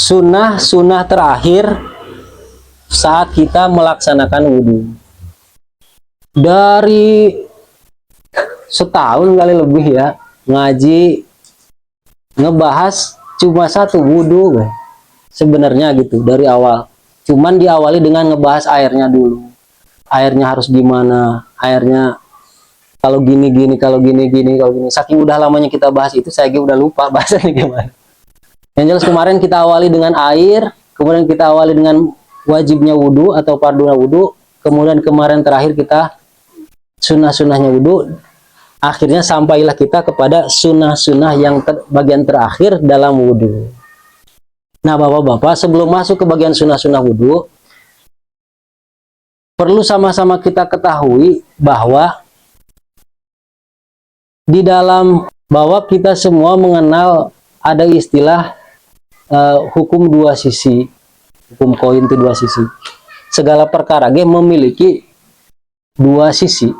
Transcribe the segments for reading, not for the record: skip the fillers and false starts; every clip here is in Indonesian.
sunnah terakhir saat kita melaksanakan wudhu. Dari setahun kali lebih ya ngaji ngebahas cuma satu wudhu sebenarnya gitu dari awal. Cuman diawali dengan ngebahas airnya dulu. Airnya harus gimana, airnya kalau gini, kalau gini. Saking udah lamanya kita bahas itu, saya udah lupa bahasanya gimana. Yang jelas kemarin kita awali dengan air, kemudian kita awali dengan wajibnya wudhu atau fardhunya wudhu, kemudian kemarin terakhir kita sunnah-sunnahnya wudhu. Akhirnya sampailah kita kepada sunnah-sunnah yang bagian terakhir dalam wudhu. Nah bapak-bapak, sebelum masuk ke bagian sunnah-sunnah wudhu, perlu sama-sama kita ketahui bahwa di dalam bahwa kita semua mengenal ada istilah hukum dua sisi. Hukum koin itu dua sisi. Segala perkara memiliki dua sisi.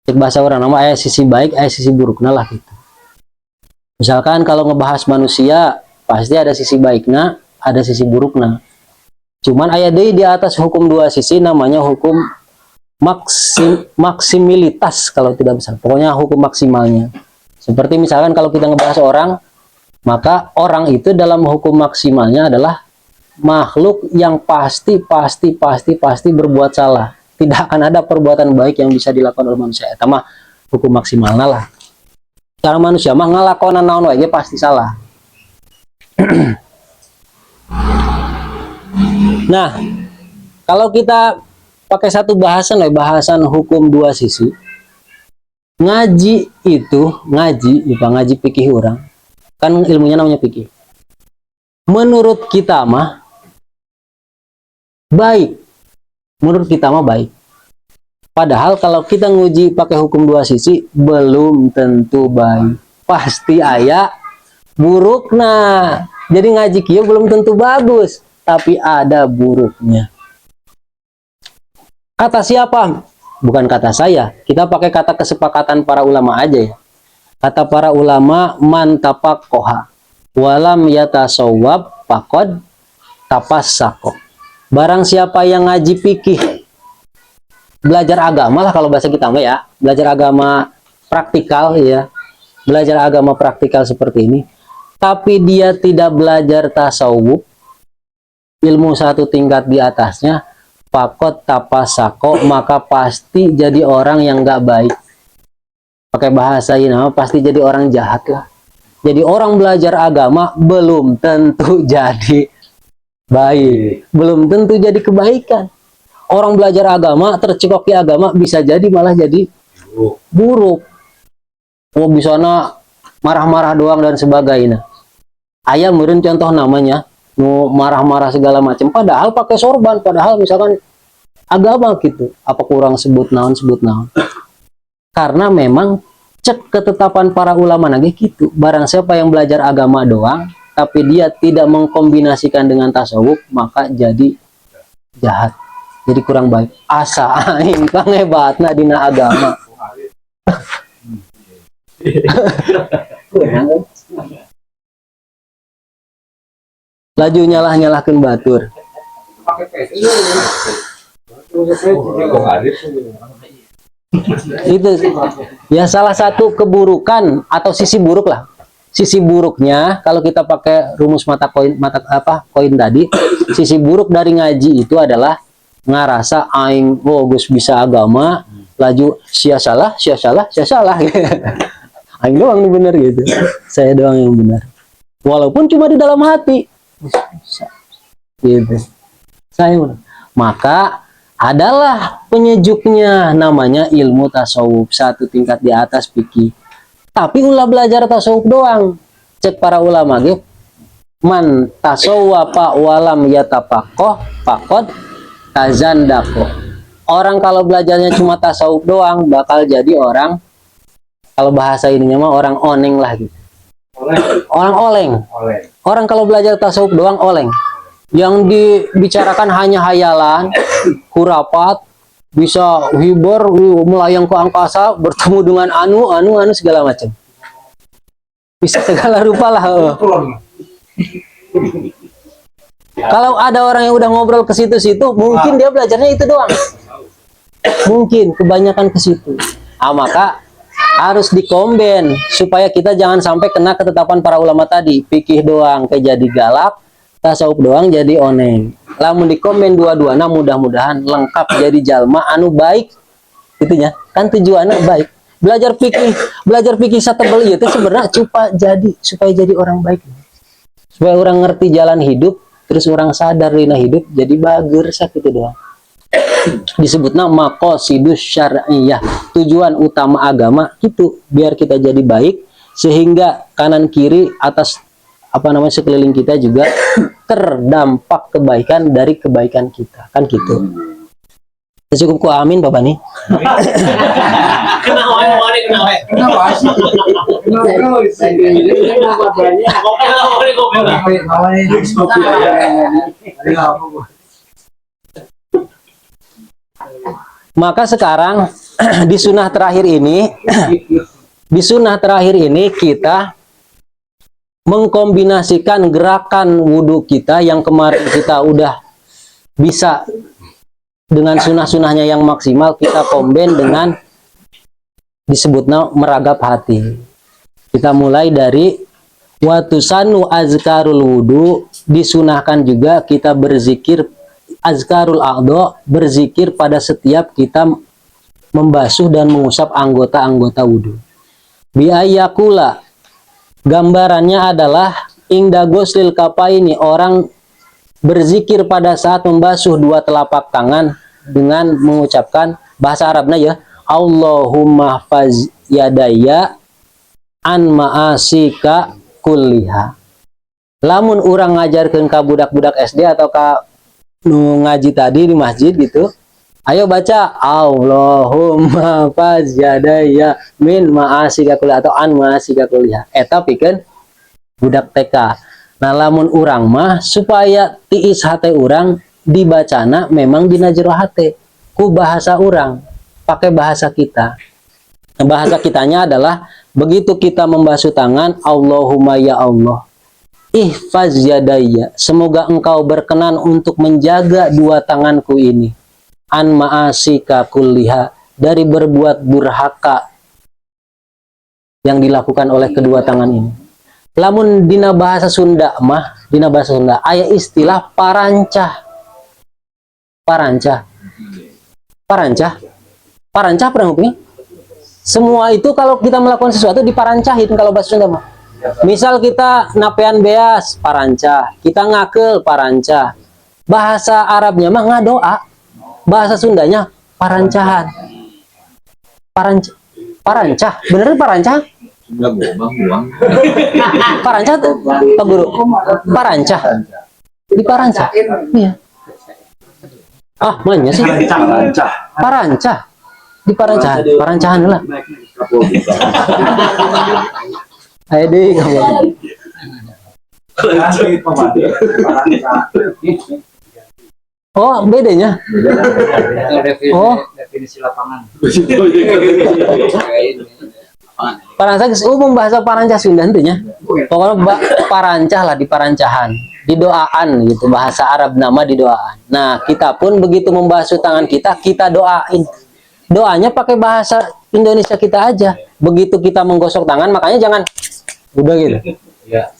Bahasa orang nama sisi baik, sisi buruk lah gitu. Misalkan kalau ngebahas manusia, pasti ada sisi baiknya, ada sisi buruknya. Cuman ayat di atas hukum dua sisi namanya hukum maksimilitas kalau tidak besar. Pokoknya hukum maksimalnya. Seperti misalkan kalau kita ngebahas orang, maka orang itu dalam hukum maksimalnya adalah makhluk yang pasti berbuat salah. Tidak akan ada perbuatan baik yang bisa dilakukan oleh manusia. Itu mah hukum maksimalnya lah. Cara manusia mah ngalakonan naon wae pasti salah. Nah, kalau kita pakai satu bahasan hukum dua sisi. Ngaji itu, ngaji fikih orang. Kan ilmunya namanya fikih. Menurut kita mah baik. Menurut kita mah baik. Padahal kalau kita nguji pakai hukum dua sisi belum tentu baik. Pasti aya burukna. Jadi ngaji kieu belum tentu bagus, tapi ada buruknya. Kata siapa? Bukan kata saya. Kita pakai kata kesepakatan para ulama aja ya. Kata para ulama, man tafaqaha walam yatasawwab faqad tafassaqo. Barang siapa yang ngaji fikih, belajar agama lah kalau bahasa kita mah ya, belajar agama praktikal ya, belajar agama praktikal seperti ini, tapi dia tidak belajar tasawuf, ilmu satu tingkat di atasnya, faqad tafassaqo, maka pasti jadi orang yang nggak baik. Pakai bahasa ini pasti jadi orang jahat lah. Jadi orang belajar agama belum tentu jadi baik, belum tentu jadi kebaikan. Orang belajar agama, tercekoki agama, bisa jadi malah jadi buruk. Oh bisa marah-marah doang dan sebagainya. Ayah meureun contoh namanya, mau marah-marah segala macam. Padahal pakai sorban, padahal misalkan agama gitu. Apa kurang sebut naon. Karena memang cek ketetapan para ulama nage gitu. Barang siapa yang belajar agama doang, tapi dia tidak mengkombinasikan dengan tasawuf, maka jadi jahat, jadi kurang baik. Asa aing pangebatna dina agama. Laju nyalahkeun batur. Itu ya salah satu keburukan atau sisi buruk lah. Sisi buruknya kalau kita pakai rumus koin tadi, sisi buruk dari ngaji itu adalah ngarasa aing Gus bisa agama, laju sia salah aing doang yang benar gitu, saya doang yang benar walaupun cuma di dalam hati gitu. Maka adalah penyejuknya namanya ilmu tasawuf, satu tingkat di atas fikih. Tapi ulah belajar tasawuf doang. Cek para ulama gitu. Man tasawwafa walam yatafaqah faqad tazandaqo. Orang kalau belajarnya cuma tasawuf doang bakal jadi orang, kalau bahasa ininya mah orang oneng lah gitu. Orang oleng. Orang kalau belajar tasawuf doang oleng. Yang dibicarakan hanya hayalan, khurafat, bisa hibur, melayang ke angkasa, bertemu dengan anu segala macam. Bisa segala rupa lah. Kalau ada orang yang udah ngobrol ke situ-situ, mungkin dia belajarnya itu doang. Mungkin kebanyakan ke situ. Maka harus dikomben supaya kita jangan sampai kena ketetapan para ulama tadi. Fikih doang kayak jadi galak, tasawuf doang jadi oneng. Lamun dikomben dua-duana mudah-mudahan lengkap jadi jalma anu baik. Itunya kan tujuannya baik. Belajar fikih satebel itu sebenarnya supaya jadi orang baik. Supaya orang ngerti jalan hidup, terus orang sadar rina hidup jadi bager sakitu doang. Disebutnya maqasidus syar'iyyah, tujuan utama agama itu biar kita jadi baik sehingga kanan kiri atas sekeliling kita juga terdampak kebaikan dari kebaikan kita, kan gitu. Cukup ku amin Bapak nih. Maka sekarang di sunnah terakhir ini kita mengkombinasikan gerakan wudhu kita yang kemarin kita udah bisa dengan sunnah-sunnahnya yang maksimal, kita komben dengan disebutnya meragap hati. Kita mulai dari watusanu azkarul wudhu, disunahkan juga kita berzikir azkarul a'dha, berzikir pada setiap kita membasuh dan mengusap anggota-anggota wudhu. Biayakula, gambarannya adalah ingda ghuslil kafaini, orang berzikir pada saat membasuh dua telapak tangan dengan mengucapkan bahasa Arabnya ya, Allahumma faz yadaya an ma'asika kulliha. Lamun orang ngajarkeun ka budak-budak SD atau ka nu ngaji tadi di masjid gitu, ayo baca Allahumma faz yadaya min ma'asika kulliha atau an ma'asika kulliha. Eta pikeun budak TK. Nah, lamun urang mah supaya tiis hate urang dibacana memang dina jero hate ku bahasa urang, pakai bahasa kita. Nah, bahasa kitanya adalah begitu kita membasuh tangan, Allahumma ya Allah, ihfaz yadaya, semoga engkau berkenan untuk menjaga dua tanganku ini, an ma'asika kulliha, dari berbuat durhaka yang dilakukan oleh kedua tangan ini. Lamun dina bahasa Sunda aya istilah parancah. Parancah pernah nguping? Semua itu kalau kita melakukan sesuatu diparancahin kalau bahasa Sunda mah. Misal kita napean beas, parancah. Kita ngakel, parancah. Bahasa Arabnya mah ngadoa. Bahasa Sundanya parancahan. Parancah. Bener parancah? Parancah tuh Pak Guru. Parancah. Di parancah. Iya. Mana sih? Parancah. Di parancahan. Parancahan lah. Ayo deh kamu. Oh, bedanya. Definisi lapangan. Parancah umum bahasa parancah Sunda intinya. Pokoknya parancah lah, di parancahan, di doaan gitu, bahasa Arab nama di doaan. Nah, kita pun begitu membasuh tangan kita doain. Doanya pakai bahasa Indonesia kita aja. Begitu kita menggosok tangan, makanya jangan udah gitu.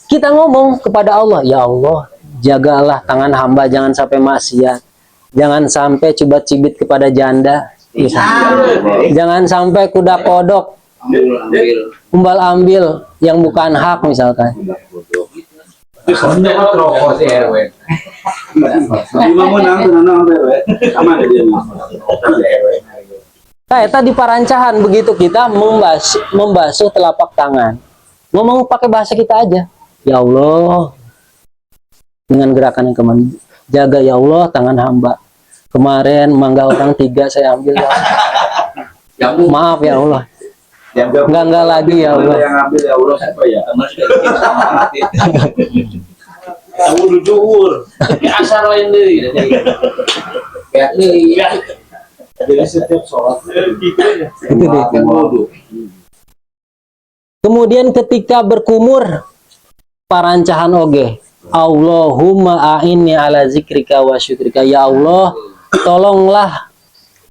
Kita ngomong kepada Allah, ya Allah, jagalah tangan hamba jangan sampai maksiat. Jangan sampai cibat-cibit kepada janda. Jangan sampai kuda kodok umbal ambil yang bukan hak misalkan. Nah, eta di parancahan begitu kita membasuh telapak tangan. Ngomong pakai bahasa kita aja. Ya Allah, dengan gerakan yang kemarin, jaga ya Allah tangan hamba. Kemarin mangga orang 3 saya ambil. Ya. Maaf ya Allah. Enggak lagi ya Allah. Yang ambil ya Allah siapa ya? Kamu jujur. Asar lain deui. Jadi setiap sholat itu Kemudian ketika berkumur parancahan oge. Allahumma a'inni ala zikrika wa syukrika. Ya Allah, tolonglah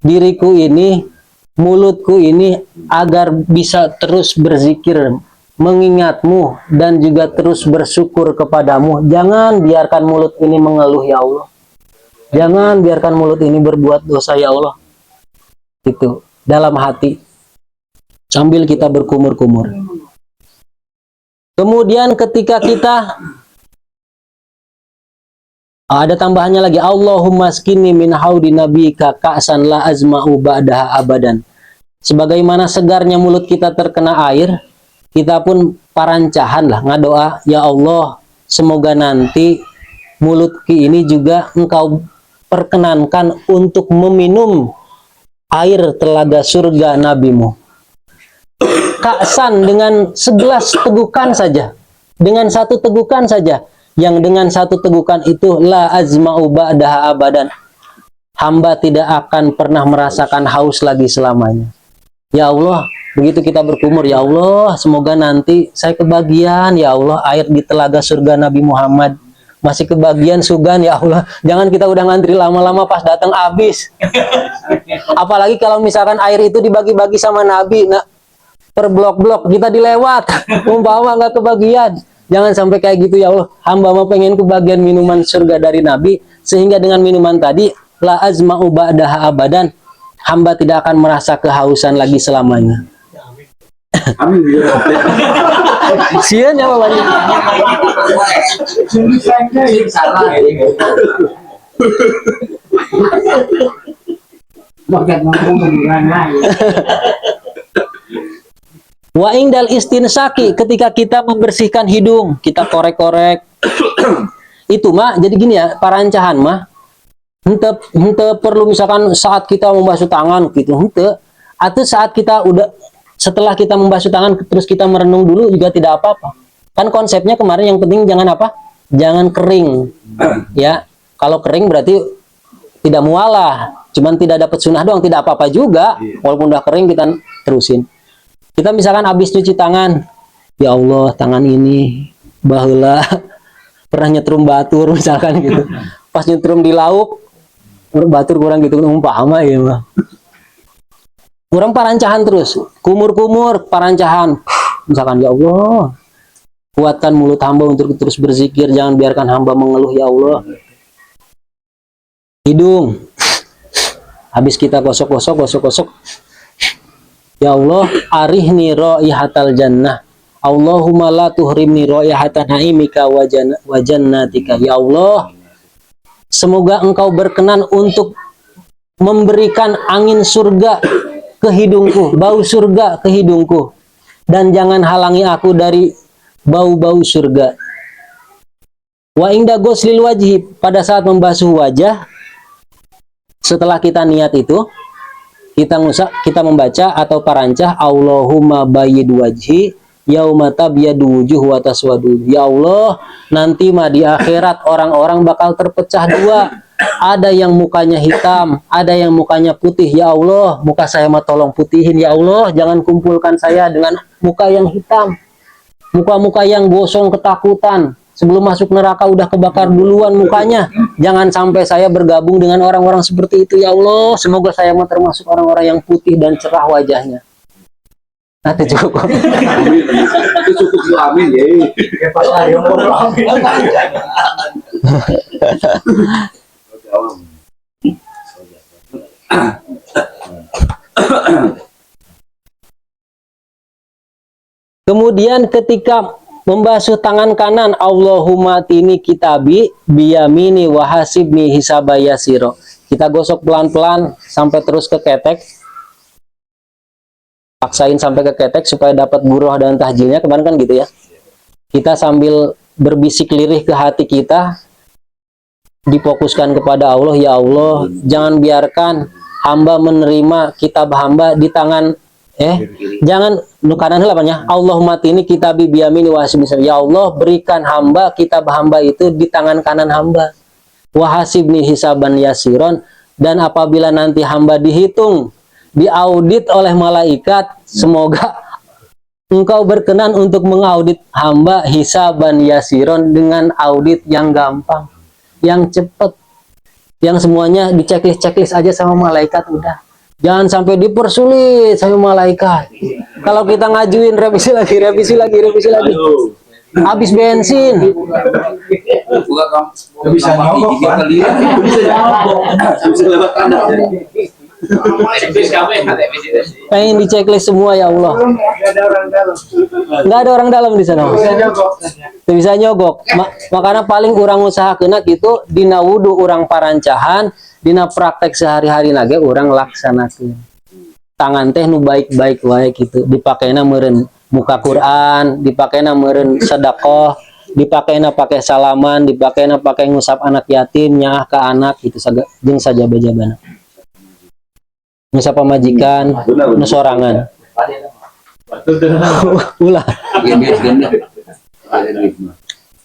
diriku ini, mulutku ini agar bisa terus berzikir, mengingatmu dan juga terus bersyukur kepadamu. Jangan biarkan mulut ini mengeluh ya Allah. Jangan biarkan mulut ini berbuat dosa ya Allah. Itu dalam hati sambil kita berkumur-kumur. Kemudian ketika kita ada tambahannya lagi, Allahumma skini min haudi nabika ka'san la azma'u ba'daha abadan. Sebagaimana segarnya mulut kita terkena air, kita pun parancahan lah ngadoa, ya Allah, semoga nanti mulutku ini juga engkau perkenankan untuk meminum air telaga surga nabimu. Ka'san, dengan segelas tegukan saja, dengan satu tegukan saja, yang dengan satu tegukan itu la azma'u ba'daha abadan, hamba tidak akan pernah merasakan haus lagi selamanya. Ya Allah, begitu kita berkumur, ya Allah, semoga nanti saya kebagian ya Allah air di telaga surga Nabi Muhammad, masih kebagian sugan ya Allah. Jangan kita udah ngantri lama-lama pas datang habis. Apalagi kalau misalkan air itu dibagi-bagi sama Nabi, nah, per blok-blok kita dilewat, umpama nggak kebagian. Jangan sampai kayak gitu ya Allah. Hamba mau pengen kebagian minuman surga dari Nabi, sehingga dengan minuman tadi la azma'u ba'daha abadan, hamba tidak akan merasa kehausan lagi selamanya. Amin. Sian ya Bapak. Salah ini. Wa ingdal istinsaki, ketika kita membersihkan hidung, kita korek-korek. Itu mah jadi gini ya, parancahan mah hente perlu misalkan saat kita membasuh tangan gitu, hente. Atau saat kita udah, setelah kita membasuh tangan terus kita merenung dulu juga tidak apa-apa. Kan konsepnya kemarin yang penting jangan apa? Jangan kering. Ya, kalau kering berarti tidak mualah, cuman tidak dapat sunnah doang, tidak apa-apa juga. Walaupun udah kering kita terusin. Kita misalkan habis cuci tangan, ya Allah, tangan ini baheula pernah nyetrum batur misalkan gitu. Pas nyetrum di lauk, batur kurang gitu, umpama ya mah. Kurang parancahan terus, kumur-kumur parancahan. Misalkan, ya Allah, kuatkan mulut hamba untuk terus berzikir, jangan biarkan hamba mengeluh ya Allah. Hidung, habis kita gosok-gosok, ya Allah, arihni raihatal jannah. Allahumma la tuhrimni raihatan naimika wa jannatika. Ya Allah, semoga engkau berkenan untuk memberikan angin surga ke hidungku, bau surga ke hidungku, dan jangan halangi aku dari bau-bau surga. Wa inda ghuslil wajhi, pada saat membasuh wajah, setelah kita niat itu, kita membaca atau parancah, Allahumma bayyid wajhi yauma tabyadu wujuh wa taswadu. Ya Allah, nanti mah di akhirat orang-orang bakal terpecah dua. Ada yang mukanya hitam, ada yang mukanya putih. Ya Allah, muka saya mah tolong putihin ya Allah, jangan kumpulkan saya dengan muka yang hitam. Muka-muka yang gosong ketakutan, sebelum masuk neraka udah kebakar duluan mukanya. Jangan sampai saya bergabung dengan orang-orang seperti itu ya Allah. Semoga saya mau termasuk orang-orang yang putih dan cerah wajahnya. Nah, itu cukup. Itu cukup lu amin ya. Kemudian ketika membasuh tangan kanan, Allahumma tini kitabi biyamini wahasibni hisabayasiro. Kita gosok pelan-pelan sampai terus ke ketek. Paksain sampai ke ketek supaya dapat buruh dan tahjilnya. Kemarin kan gitu ya. Kita sambil berbisik lirih ke hati kita, difokuskan kepada Allah. Ya Allah, jangan biarkan hamba menerima kitab hamba di tangan jangan kanan helapannya. Allahumma tini kitabi biyamini wahasibni. Ya Allah, berikan hamba kitab hamba itu di tangan kanan hamba. Wahasibni hisaban yasiron, dan apabila nanti hamba dihitung, diaudit oleh malaikat, semoga engkau berkenan untuk mengaudit hamba hisaban yasiron dengan audit yang gampang, yang cepat, yang semuanya diceklis-ceklis aja sama malaikat udah. Jangan sampai dipersulit sama malaikat. Kalau kita ngajuin revisi lagi, habis bensin. Bisa nyogok kan? Bisa lewat kandang. Pengen diceklis semua ya Allah. Nggak ada orang dalam di sana. Bisa nyogok. Makanya paling orang usaha kena gitu dina wudu orang parancahan, dina praktek sehari-hari nage orang laksanakeun. Tangan teh nu baik-baik wae gitu. Dipakainya meureun muka Quran, dipakainya meureun sedekah, dipakainya pakai salaman, dipakainya pakai ngusap anak yatim, nyaah ke anak gitu jeung sajaba-jabana. Ngusap pamajikan, nu sorangan. Ulah.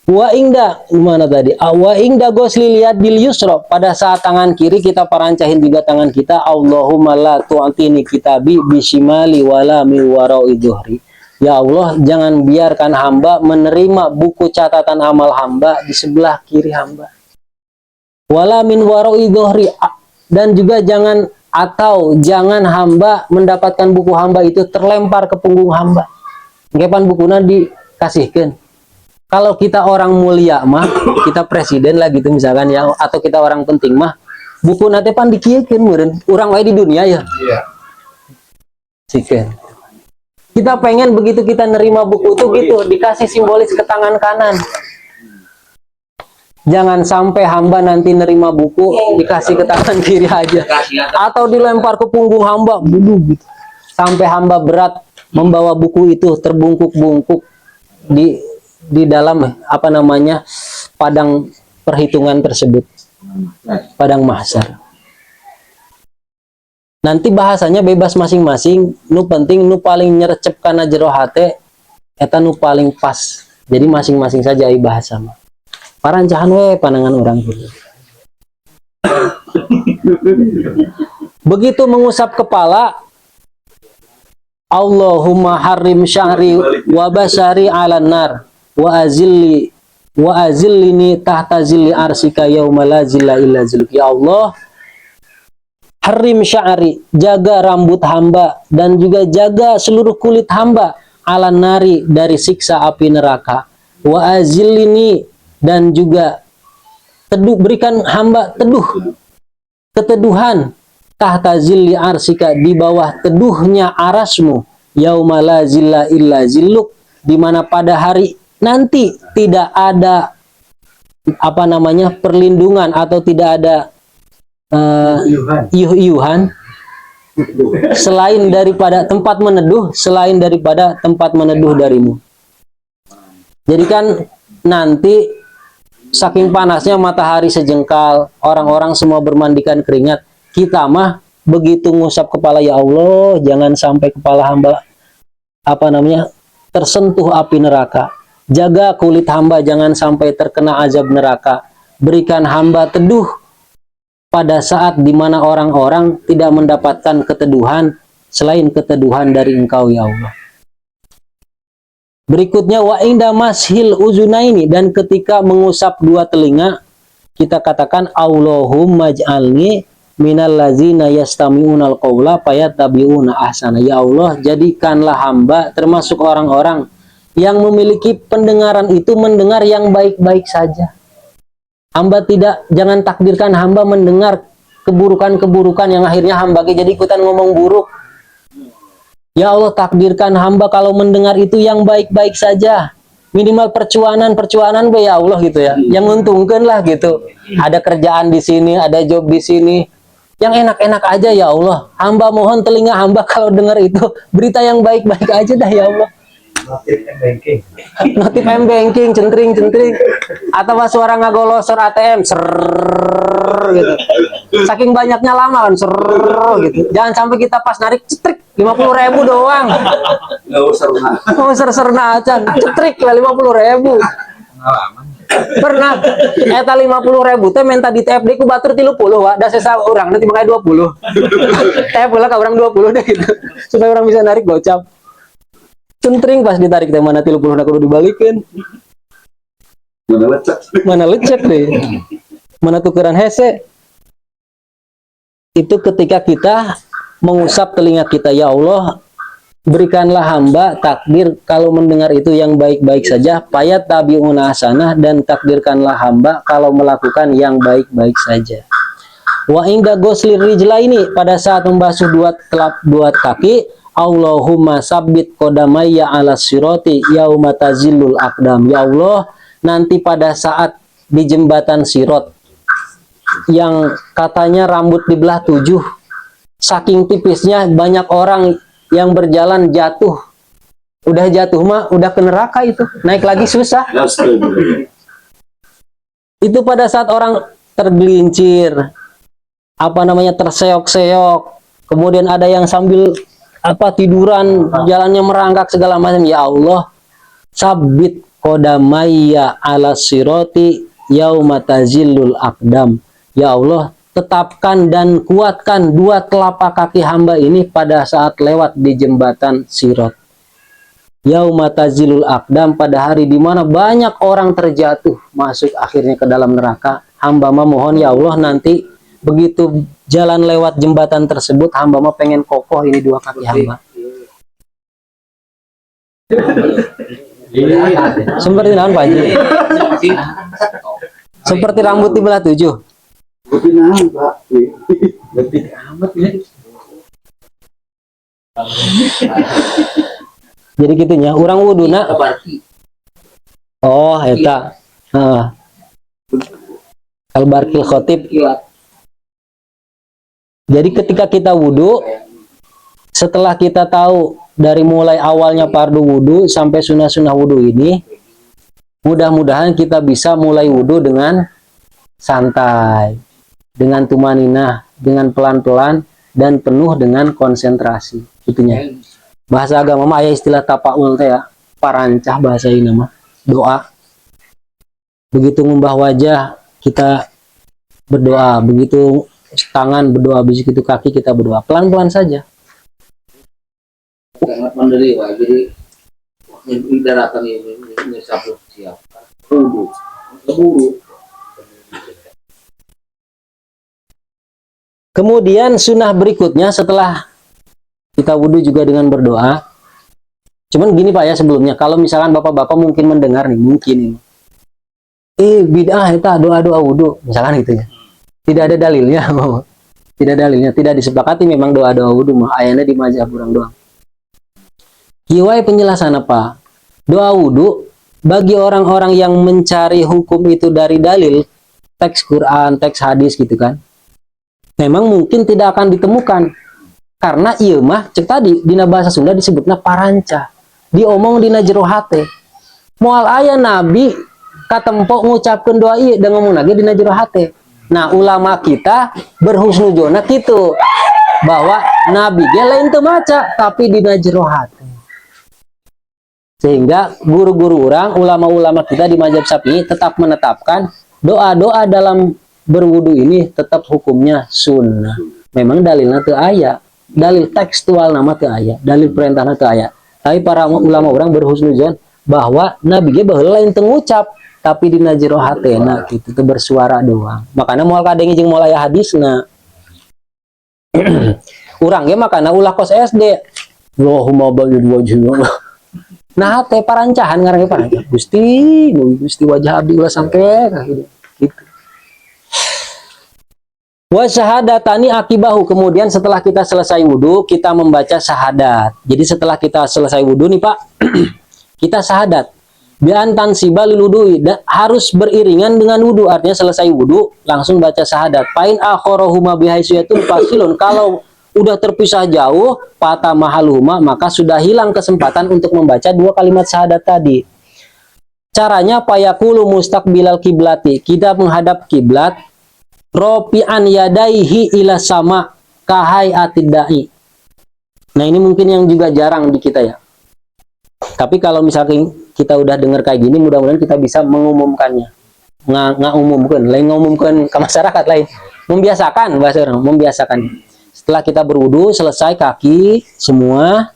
Wa ingda mana tadi? Wa ingda gosli lihat bil yusra, pada saat tangan kiri kita parancahin juga tangan kita. Allahumma la tu'tini kitabi bisimali wala mi wara'i dhuhri. Ya Allah, jangan biarkan hamba menerima buku catatan amal hamba di sebelah kiri hamba. Wala min wara'i dhuhri, dan juga jangan hamba mendapatkan buku hamba itu terlempar ke punggung hamba. Ngepan bukuna dikasihkan. Kalau kita orang mulia mah, kita presiden lah gitu misalkan ya, atau kita orang penting mah, buku nate pan dikiekeun meureun urang wae di dunia ya. Iya. Sikeun. Kita pengen begitu kita nerima buku itu gitu, dikasih simbolis ke tangan kanan. Jangan sampai hamba nanti nerima buku dikasih ke tangan kiri aja, atau dilempar ke punggung hamba, gitu. Sampai hamba berat membawa buku itu terbungkuk-bungkuk di dalam padang perhitungan tersebut, padang mahsyar. Nanti bahasanya bebas masing-masing, nu penting nu paling nyerecep kana jero hate eta nu paling pas. Jadi masing-masing saja ai bahasa mah. Parancahan we pandangan orang dulu. Begitu mengusap kepala, Allahumma harim syahri wa basari 'alan nar wa azillini tahta zilli arsika yauma la zilla illa zilluk. Ya Allah, harim sya'ri, jaga rambut hamba dan juga jaga seluruh kulit hamba 'alan nari, dari siksa api neraka. Wa azillini, dan juga berikan hamba keteduhan tahta zilli arsika, di bawah teduhnya arasmu, yauma la zilla illa zilluk, di mana pada hari nanti tidak ada perlindungan atau tidak ada iuh-iuhan selain daripada tempat meneduh, darimu. Jadi kan nanti saking panasnya matahari sejengkal, orang-orang semua bermandikan keringat, kita mah begitu ngusap kepala, ya Allah, jangan sampai kepala hamba tersentuh api neraka. Jaga kulit hamba jangan sampai terkena azab neraka. Berikan hamba teduh pada saat dimana orang-orang tidak mendapatkan keteduhan selain keteduhan dari Engkau, ya Allah. Berikutnya wa inda mashil uzunaini, dan ketika mengusap dua telinga kita katakan Allahumma ij'alni minal ladzina yastami'unal qawla fayattabi'una ahsana. Ya Allah, jadikanlah hamba termasuk orang-orang yang memiliki pendengaran itu mendengar yang baik-baik saja. Jangan takdirkan hamba mendengar keburukan-keburukan yang akhirnya hamba jadi ikutan ngomong buruk. Ya Allah, takdirkan hamba kalau mendengar itu yang baik-baik saja. Minimal percuanan be ya Allah gitu ya. Yang menguntungkan lah gitu. Ada kerjaan di sini, ada job di sini. Yang enak-enak aja ya Allah. Hamba mohon telinga hamba kalau dengar itu berita yang baik-baik aja dah ya Allah. Notif M-banking, centring. Atau suara ngagolosor ATM, gitu. Saking banyaknya lama kan, gitu. Jangan sampai kita pas narik, cetrik, 50.000 doang. Ser-serna aja, cetrik lah 50.000. Pernah, eta 50.000 teh minta di TFD ku batur 30 wa, da sesa orang nanti pakai 20. TF lah ka orang 20 deh gitu. Supaya orang bisa narik gocap. Centring pas ditarik teh mana 30 kudu dibalikin. Mana lecek. Mana lecek deh. Mana tukeran hese. Itu ketika kita mengusap telinga kita, ya Allah, berikanlah hamba takdir kalau mendengar itu yang baik-baik saja, payat tabi'una hasanah, dan takdirkanlah hamba kalau melakukan yang baik-baik saja. Wa inda ghuslir rijlaini, pada saat membasuh dua kaki, Allahumma sabbit qadamayya ala sirati yauma tazillul aqdam. Ya Allah, nanti pada saat di jembatan Sirat yang katanya rambut dibelah 7, saking tipisnya banyak orang yang berjalan jatuh. Udah jatuh mah udah ke neraka itu. Naik lagi susah. Itu pada saat orang tergelincir, apa namanya, terseok-seok. Kemudian ada yang sambil tiduran, jalannya merangkak segala macam. Ya Allah, sabit qadamayya ala sirati yauma tazillul aqdam. Ya Allah, tetapkan dan kuatkan dua telapak kaki hamba ini pada saat lewat di jembatan Sirat. Yauma tazilul aqdam, pada hari di mana banyak orang terjatuh masuk akhirnya ke dalam neraka. Hamba mah mohon ya Allah, nanti begitu jalan lewat jembatan tersebut, hamba mah pengen kokoh ini dua kaki hamba. Seperti naon Pak Haji? Seperti rambut dibelah 7. Jadi gitunya orang wuduna. Oh eta al-barkil khotib. Jadi ketika kita wudhu, setelah kita tahu dari mulai awalnya fardu wudhu sampai sunnah-sunnah wudhu ini, mudah-mudahan kita bisa mulai wudhu dengan santai, dengan tumaninah, dengan pelan-pelan, dan penuh dengan konsentrasi. Itunya. Bahasa agama mah aya istilah tapaul teh ya, parancah bahasa ini mah, doa. Begitu ngumbah wajah kita berdoa, begitu tangan berdoa, begitu kaki kita berdoa, pelan-pelan saja. Sangat mandiri, Pak. Jadi ini daratan ini sabtu siap. Keburu. Kemudian sunnah berikutnya setelah kita wudhu juga dengan berdoa. Cuman gini Pak ya sebelumnya, kalau misalkan bapak-bapak mungkin mendengar nih, mungkin ini, bid'ah itu doa-doa wudhu, misalkan gitu ya. Tidak ada dalilnya, tidak ada dalilnya, tidak disepakati memang doa-doa wudhu mah ayatnya di mazhab orang doang. Kiwai penjelasan apa? Doa wudhu bagi orang-orang yang mencari hukum itu dari dalil, teks Quran, teks hadis gitu kan, memang mungkin tidak akan ditemukan, karena iya mah cek tadi dina bahasa Sunda disebutnya paranca, diomong dina jero hate. Moal aya nabi katempo ngucapkeun doa ieu dan ngomong lagi dina jero hate. Nah ulama kita berhusnuzona gitu bahwa nabi ge lain teu maca tapi dina jero hate. Sehingga guru-guru orang, ulama-ulama kita di mazhab Syafi'i tetap menetapkan doa-doa dalam berwudu ini tetap hukumnya sunnah. Memang dalilnya teu aya, dalil tekstual nama teu aya, dalil perintahna teu aya. Tapi para ulama orang berhusnuzon bahwa nabi ge baheula lain teu ngucap tapi dina jero hatena gitu, teu bersuara doang. Makanya moal kadenge jeung moal aya hadisna. Urang ge makana ulah kos SD. Allahumma bayyid wajhina. Nah teh parancahan ngaranna parancahan. Gusti wajah abdi ulah sampai gitu. Wa syahadatani akibahu, kemudian setelah kita selesai wudhu kita membaca syahadat. Jadi setelah kita selesai wudhu nih Pak, kita syahadat. Biantan sibal wudhu, harus beriringan dengan wudhu, artinya selesai wudhu langsung baca syahadat. Pain akhorohuma bihaisyatul fasilun, kalau udah terpisah jauh patah mahaluhuma, maka sudah hilang kesempatan untuk membaca dua kalimat syahadat tadi. Caranya payakulu mustaqbilal kiblati, kita menghadap kiblat, ropi'an yadaihi ila sama kahai atidai. Nah ini mungkin yang juga jarang di kita ya. Tapi kalau misalkan kita udah dengar kayak gini, mudah-mudahan kita bisa mengumumkannya. Ngumumkan, lain ngumumkan ke masyarakat lain. Membiasakan bahasa orang, membiasakan. Setelah kita berwudu, selesai kaki semua,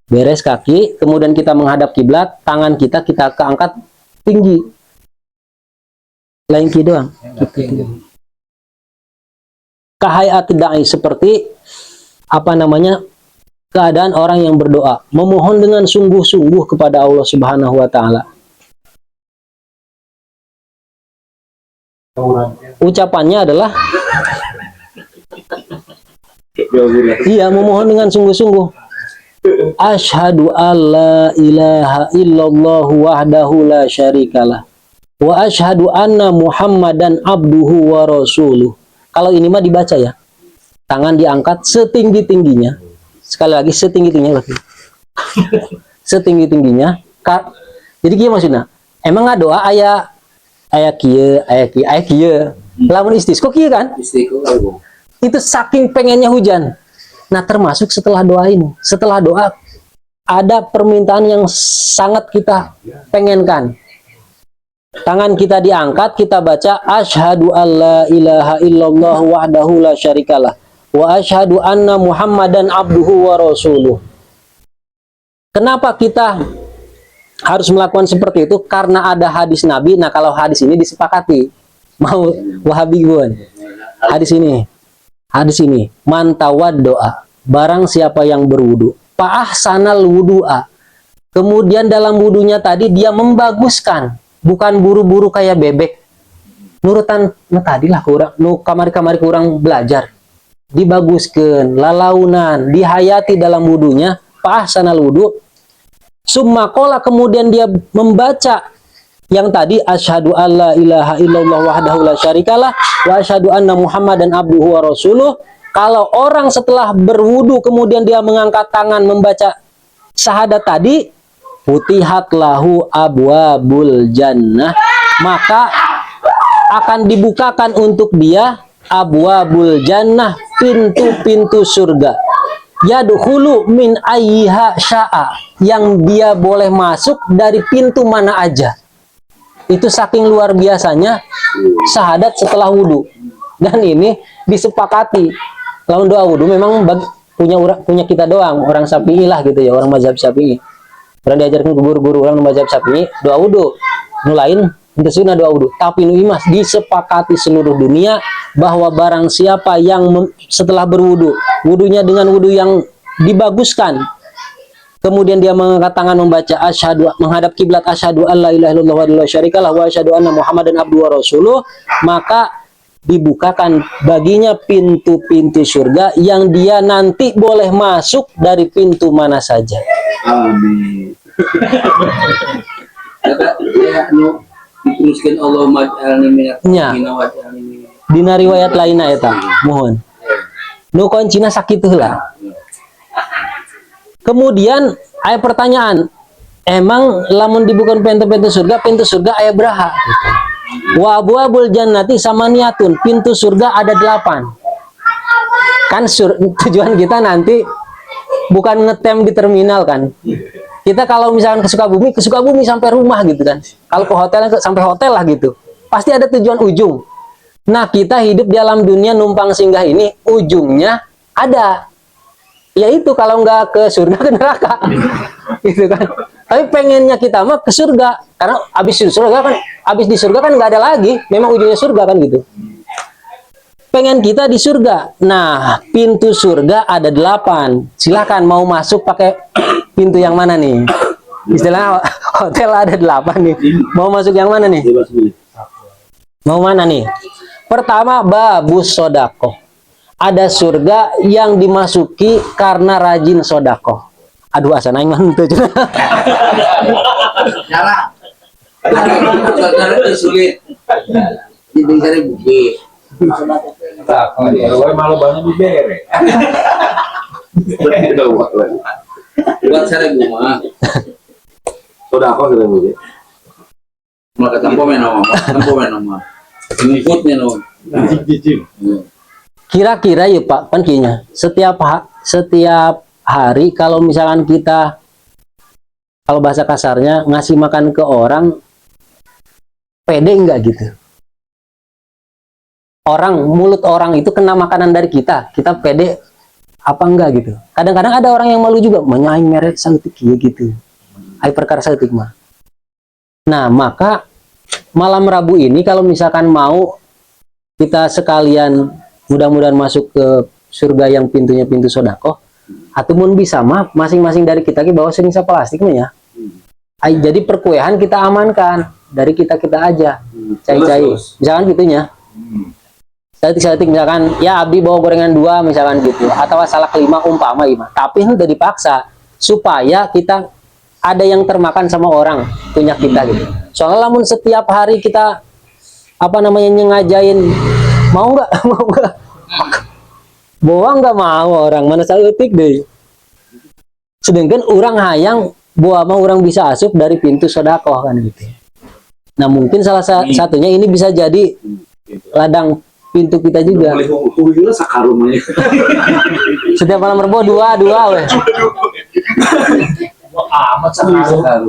Beres kaki, kemudian kita menghadap kiblat, tangan kita keangkat tinggi. Lain kiri doang. Kahayat da'i, seperti apa namanya? Keadaan orang yang berdoa, memohon dengan sungguh-sungguh kepada Allah Subhanahu wa taala. Ucapannya adalah iya, memohon dengan sungguh-sungguh. Asyhadu alla ilaha illallah wahdahu la syarikalah wa asyhadu anna Muhammadan abduhu wa rasuluh. Kalau ini mah dibaca ya. Tangan diangkat setinggi-tingginya. Sekali lagi setinggi-tingginya lagi. Setinggi-tingginya. Jadi gimana maksudnya? Emang nggak doa ayah kieu. Lamun istisqo kieu kan? Istiqomah. Itu saking pengennya hujan. Nah, termasuk setelah doa ini. Setelah doa ada permintaan yang sangat kita pengenkan. Tangan kita diangkat, kita baca asyhadu alla ilaha illallah wahdahu la syarikalah wa asyhadu anna Muhammadan abduhu wa rasuluh. Kenapa kita harus melakukan seperti itu? Karena ada hadis Nabi. Nah, kalau hadis ini disepakati, mau Wahabi bukan? Hadis ini, man tawaddoa, barang siapa yang berwudu, fa ahsanal wudu'a, kemudian dalam wudunya tadi dia membaguskan, bukan buru-buru kayak bebek. Nurutan tadi lah kurang, kamari-kamari kurang belajar. Dibaguskan, lalaunan, dihayati dalam wudunya, fa ahsanal wudu. Summa qala, kemudian dia membaca yang tadi asyhadu alla ilaha illallah wahdahu la syarikalah wa asyhadu anna Muhammadan abduhu wa rasuluh. Kalau orang setelah berwudu kemudian dia mengangkat tangan membaca syahadat tadi, futihat lahu abwabul jannah, maka akan dibukakan untuk dia abwabul jannah, pintu-pintu surga. Yadkhulu min ayyiha sya'a, yang dia boleh masuk dari pintu mana aja. Itu saking luar biasanya syahadat setelah wudhu. Dan ini disepakati. Lalu doa wudhu memang punya kita doang, orang Syafi'i lah gitu ya, orang mazhab Syafi'i. Orang diajarkan ke guru-guru orang mazhab Syafi'i doa wudhu. Nu lain itu sunnah doa wudhu. Tapi nu imas disepakati seluruh dunia bahwa barang siapa yang setelah berwudhu, wudhunya dengan wudhu yang dibaguskan, kemudian dia mengangkat tangan membaca asyhadu, menghadap kiblat asyhadu alla ilaha illallah wa la syarikalah wa asyhadu anna Muhammadan abduhu wa rasuluh, maka dibukakan baginya pintu-pintu surga yang dia nanti boleh masuk dari pintu mana saja. Amin. Ya, diteruskan Allah maj'alni minat waj'alni. Dina riwayat lainna eta, mohon. Nu kuncina sakitu heula. Kemudian aya pertanyaan, emang lamun dibuka pintu surga aya beraha? Wa abwabul jannati samaniyatun, pintu surga ada 8. Kan tujuan kita nanti bukan ngetem di terminal kan. Kita kalau misalkan ke Sukabumi sampai rumah gitu kan. Kalau ke hotel sampai hotel lah gitu. Pasti ada tujuan ujung. Nah, kita hidup di alam dunia numpang singgah ini, ujungnya ada. Yaitu kalau nggak ke surga, ke neraka. Gitu kan. Tapi pengennya kita mah ke surga. Karena habis di surga kan nggak ada lagi. Memang ujungnya surga kan gitu. Pengen kita di surga. Nah, pintu surga ada 8. Silakan mau masuk pakai pintu yang mana nih? Istilahnya hotel ada 8 nih. Mau masuk yang mana nih? Mau mana nih? Pertama, babus sodako. Ada surga yang dimasuki karena rajin sodako. Aduh, asa naing mantu. Cara sulit. Jadi cari bukti. Malu banyak dibere. Buat cari rumah. Sudah apa kita bukti? Maka tampo menoma. Ngikutnya no. Kira-kira ya Pak, kan kayaknya setiap hari kalau misalkan kita, kalau bahasa kasarnya, ngasih makan ke orang, pede enggak gitu? Mulut orang itu kena makanan dari kita pede, apa enggak gitu. Kadang-kadang ada orang yang malu juga menyaing merek saeutik kieu gitu. Ai perkara saeutik mah. Nah, maka malam Rabu ini kalau misalkan mau kita sekalian mudah-mudahan masuk ke surga yang pintunya pintu sodako, ataupun bisa mah masing-masing dari kita bawa seringsa plastik mah ya. Jadi perkuehan kita amankan dari kita aja. Cai-cai, misalkan gitunya. Satik misalkan ya abdi bawa gorengan 2 misalkan gitu, atau salah 5 umpama gimana. Tapi itu udah dipaksa supaya kita ada yang termakan sama orang punya kita gitu. Soalnya lamun setiap hari kita apa namanya nyengajain mau nggak mau nggak bawa nggak mau orang mana saeutik deh. Sedangkan orang hayang bawa mah orang bisa asup dari pintu sodakoh kan gitu. Nah mungkin salah satunya ini bisa jadi ladang pintu kita juga. Setiap malam Rebo 2 weh. Amat sekarang.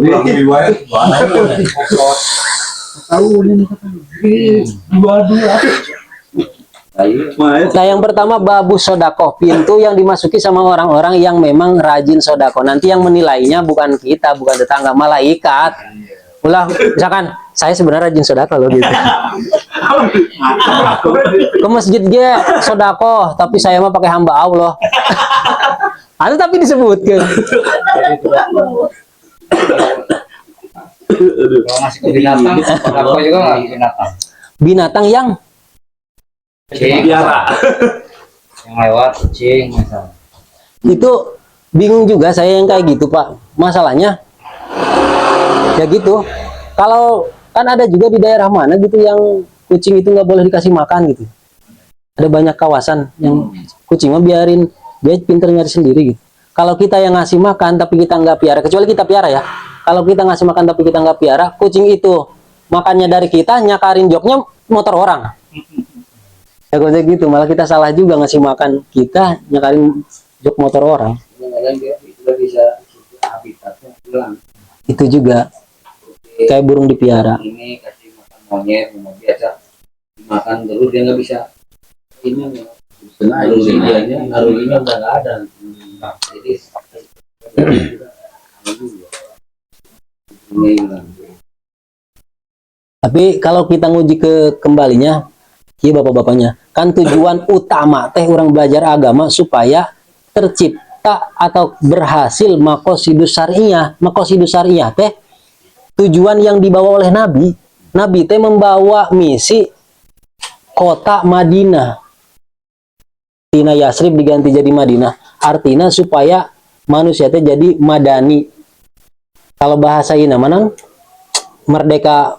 Nah yang pertama babu sodakoh, pintu yang dimasuki sama orang-orang yang memang rajin sodakoh. Nanti yang menilainya bukan kita, bukan tetangga, malaikat. Ulah misalkan saya sebenarnya rajin sodakoh loh gitu. Ke masjid ge sodakoh, tapi saya mah pakai hamba Allah. Ada tapi disebutkan. Kalau masih ke binatang, sodakoh juga nggak binatang. Binatang yang Biara. Yang lewat kucing misalnya. itu bingung juga saya yang kayak gitu Pak. Masalahnya ya gitu. Kalau kan ada juga di daerah mana gitu yang kucing itu nggak boleh dikasih makan gitu. Ada banyak kawasan yang kucing mah biarin dia pinter nyari sendiri gitu. Kalau kita yang ngasih makan tapi kita nggak piara, kecuali kita piara ya. Kalau kita ngasih makan tapi kita nggak piara, kucing itu makannya dari kita, nyakarin joknya motor orang. Ya kayak gitu, malah kita salah juga ngasih makan kita, nyakarin jok motor orang. Kadang dia itu bisa habitatnya hilang. Itu juga kayak burung dipiara. Ini kasih makan monyet biasa makan terus dia nggak bisa ini naruhinya udah nggak ada. Jadi ini hilang. Tapi kalau kita nguji ke kembalinya, iya bapak-bapaknya, kan tujuan utama teh orang belajar agama supaya tercipta atau berhasil makosidus syariah teh tujuan yang dibawa oleh Nabi teh membawa misi kota Madinah. Tina Yasrib diganti jadi Madinah. Artinya supaya manusia teh jadi madani. Kalau bahasa ini mana? Merdeka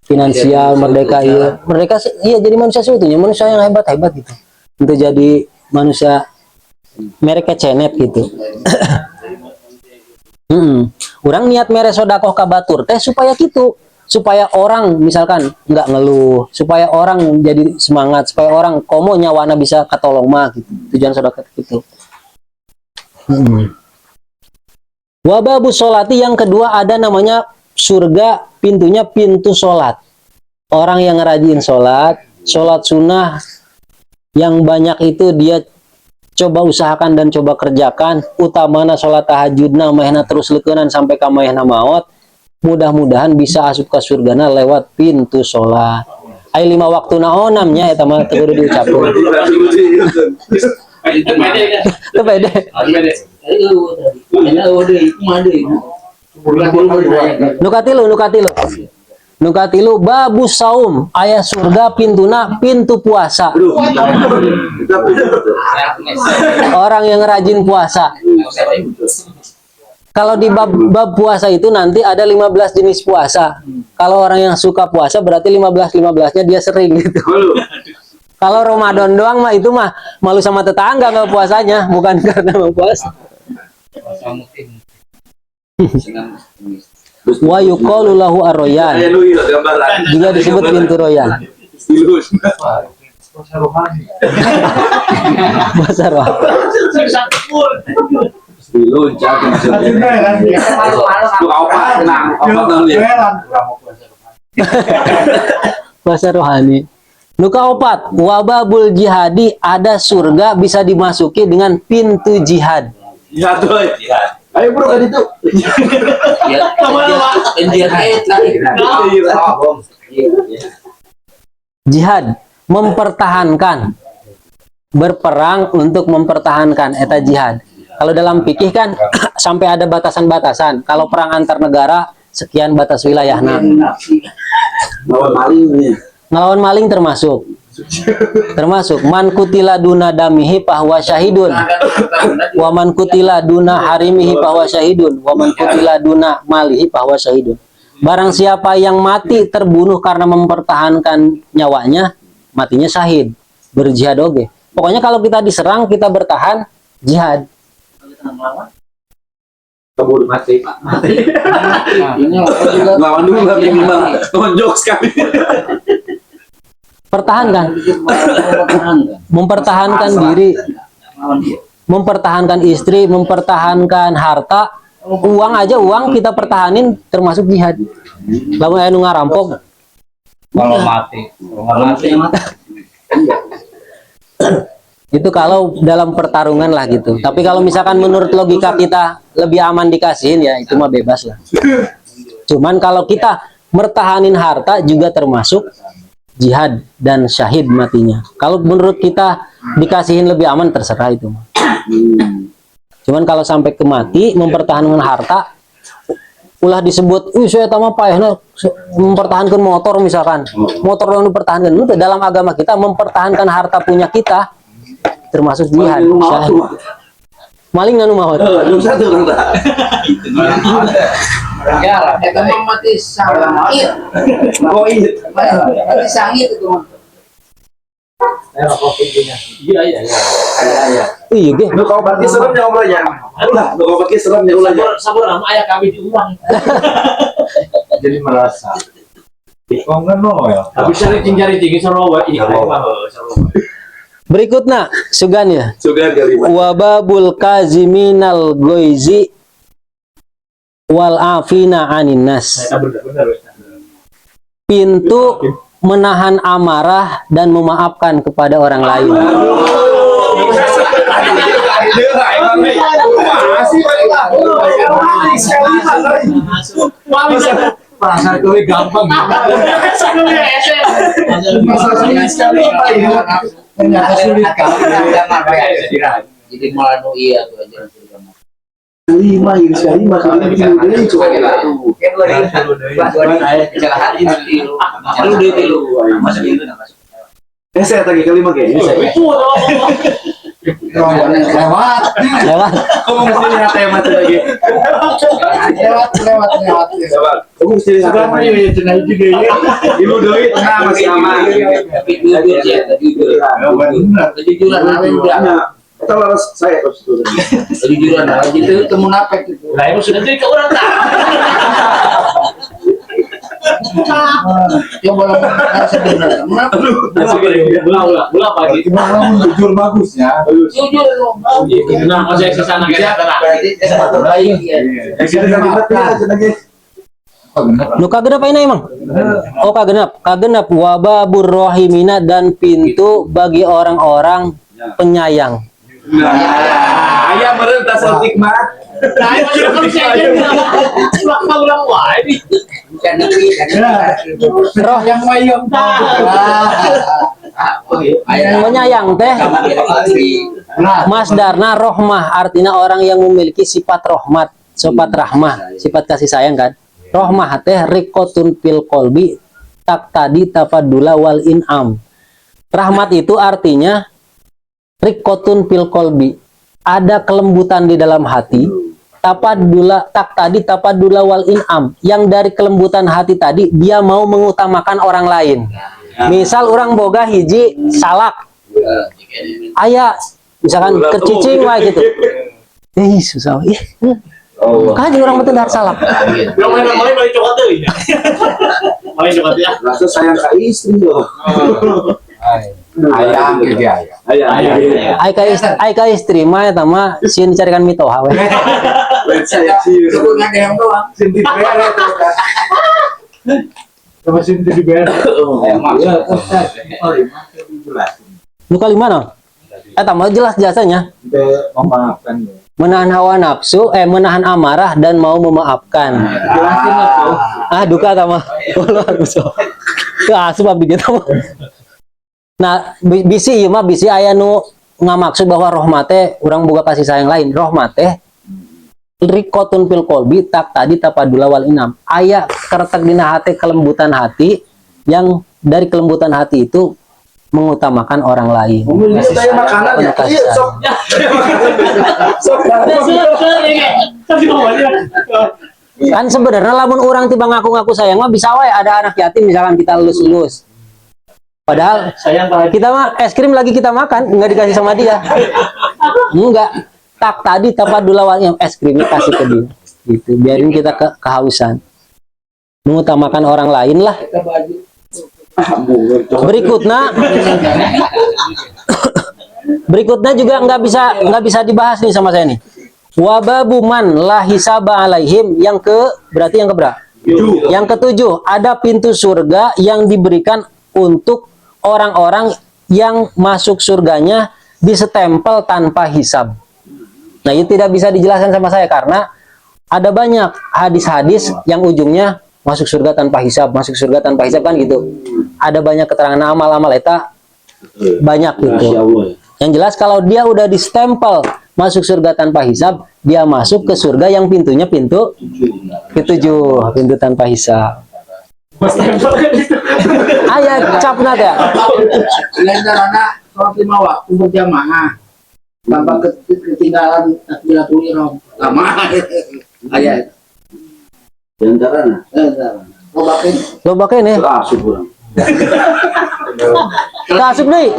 finansial, merdeka iya jadi manusia seutuhnya, manusia yang hebat gitu. Untuk jadi manusia mereka cenet gitu. Orang niat mere sodakoh ka batur teh supaya gitu, supaya orang misalkan nggak ngeluh, supaya orang jadi semangat, supaya orang komo nyawana bisa katolong mah gitu. Tujuan sodakoh gitu. Wababu sholati yang kedua ada namanya surga, pintunya pintu sholat. Orang yang rajin sholat sunnah yang banyak itu dia coba usahakan dan coba kerjakan. Utamana sholat tahajudna mahna terus leukeunana sampai ka mahna maot. Mudah-mudahan bisa asup ka surgana lewat pintu sholat. Ai 5 waktu naonamnya eta mah teu kudu diucapkeun. Teu pede. Nukatilu babu saum ayah surga pintuna pintu puasa. Orang yang rajin puasa. Kalau di bab puasa itu nanti ada 15 jenis puasa. Kalau orang yang suka puasa berarti 15-15-nya dia sering gitu. Kalau Ramadan doang mah itu mah malu sama tetangga nggak puasanya, bukan karena mau puasa. Wa yuqalu lahu ar-royan. Juga disebut pintu royan. Bahasa rohani. Bahasa rohani. Nuka opat, wababul jihadi, ada surga bisa dimasuki dengan pintu jihad. Ya tuh. Ayo bro kan itu. Ya, penjiat Jihad, mempertahankan, berperang untuk mempertahankan, eta jihad. Kalau dalam fikih kan sampai ada batasan-batasan. Kalau perang antar negara sekian batas wilayahna. Lawan maling nih. Ngelawan maling termasuk. Termasuk man kutila duna damihi bahwa syahidun. Wa man kutila duna harimihi bahwa syahidun. Wa man kutila duna malihi bahwa syahidun. Barang siapa yang mati terbunuh karena mempertahankan nyawanya, matinya syahid. Berjihad oge. Pokoknya kalau kita diserang, kita bertahan, jihad. Kabur mati. Lawan dulu nggak minimal. Tonjok sekali. Pertahankan. Mempertahankan diri. Mempertahankan istri, mempertahankan harta. Uang aja, uang kita pertahanin termasuk jihad. Lamun aya nu ngarampok. Kalau mati. Itu kalau dalam pertarungan lah gitu. Tapi kalau misalkan menurut logika kita lebih aman dikasihin, ya itu mah bebas lah. Cuman kalau kita mertahanin harta juga termasuk jihad dan syahid matinya. Kalau menurut kita dikasihin lebih aman, terserah itu mah. Cuman kalau sampai ke mati mempertahankan harta, ulah disebut, saya tambah payahna mempertahankan motor misalkan. Motor yang dipertahankan itu dalam agama kita mempertahankan harta punya kita termasuk jihad. Syahid. Maling nganu maut. Belum satu kan tak? Ya, itu mah mati sangit. Koin. Mati sangit itu mah. Iya. Iya ge. Lu kau pakai seremnya ulahnya. Ulah, lu kau pakai seremnya ulahnya. Sabar sama ayah kami diulang. Jadi merasa. Oh enggak no ya. Tapi cari-cari Sarawak. Iya, Berikutnya sugan ya. Sudah kali. Wababul kaziminal goizi wal afina anin nas. Pintu menahan amarah dan memaafkan kepada orang lain. Pasar kowe gampang. Ternyata sulit jadi malah nu iya tuh aja. lima sekali masuk ini coba saya tadi kelima kayaknya lewat kamu mesti lihat yang mati lagi lewat kamu mesti lihat ibu doi tenang masih aman Tapi jujur ya, kejujuran apa yang udah kita harus saya terus dulu kejujuran aja itu munafik itu. Lah itu sudah jadi ke orang tak. Coba harus sebenarnya. Ulah pagi. jujur bagus ya Jujur dong. Nah, masih ke sana kayak baik ya. Nu kagenep ayeuna emang? Oh kagenep wababur rohimina dan pintu bagi orang-orang penyayang. Ayah merentas stigma. Nah, itu kalau saya ulang wah ini. Roh yang mayong. penyayang teh masdarna rohmah, artinya orang yang memiliki sifat rahmat, sifat rahmah, sifat kasih sayang kan. Rohmah teh rikotun fil kolbi tak tadi tapadula wal in'am. Rahmat itu artinya rikotun fil kolbi, ada kelembutan di dalam hati. Tapadula tak tadi tapadula wal in'am, yang dari kelembutan hati tadi dia mau mengutamakan orang lain. Misal orang boga hiji salak, ayah misalkan kecicing lah gitu. Susah. Kan orang betul dar salak. Yang main balik coklat tuh ini. Main coklat ya. Rasa sayang ke istri loh. Ayang gitu ya. Ayang. Ai ka istri mah eta mah sieun dicarikan mitoha we. Saya sih. Sebutnya yang doang. Senti Sama Sinti di BR. Iya, Lu kali mana? Tambah jelas jasanya. Memaafkan. Menahan hawa nafsu, menahan amarah dan mau memaafkan. Jelasin itu. Duka sama. Asup abdi kita mah. Nah, bisi ieu mah bisi aya nu ngamaksud bahwa rahmate urang boga kasih sayang lain. Rahmate rikotun fil qalbi tak tadi tapadula wal inam. Aya karetek dina hati kelembutan hati yang dari kelembutan hati itu mengutamakan orang lain. Ini saya makanan ya. Penuh kasih Iya, sayang. sok. Kan sebenarnya lamun orang tiba ngaku-ngaku sayang mah bisa wae ada anak yatim misalkan kita lulus-lulus. Padahal Sayang Pak. kita mah es krim lagi kita makan nggak dikasih sama dia. Enggak. Tak tadi tapat dulawal yang es krimnya kasih ke dia. Gitu. Biarin kita kehausan. Mengutamakan orang lain lah. Berikutnya juga nggak bisa dibahas nih sama saya nih. Wababu man la hisaba alaihim berarti yang keberapa? Yang ketujuh, ada pintu surga yang diberikan untuk orang-orang yang masuk surganya disetempel tanpa hisab. Nah, itu tidak bisa dijelaskan sama saya karena ada banyak hadis-hadis yang ujungnya masuk surga tanpa hisab kan gitu. Ada banyak keterangan amal-amal eta banyak gitu. Yang jelas kalau dia udah distempel masuk surga tanpa hisab, dia masuk ke surga yang pintunya pintu ketujuh, pintu tanpa hisab. Ayah capna teh. Lain darana sholat 5 waktu berjamaah. Tanpa ketinggalan takbiratul ihram. Lama. Ayat. Diantaranya. Loba kene. Asup urang. Asup deui.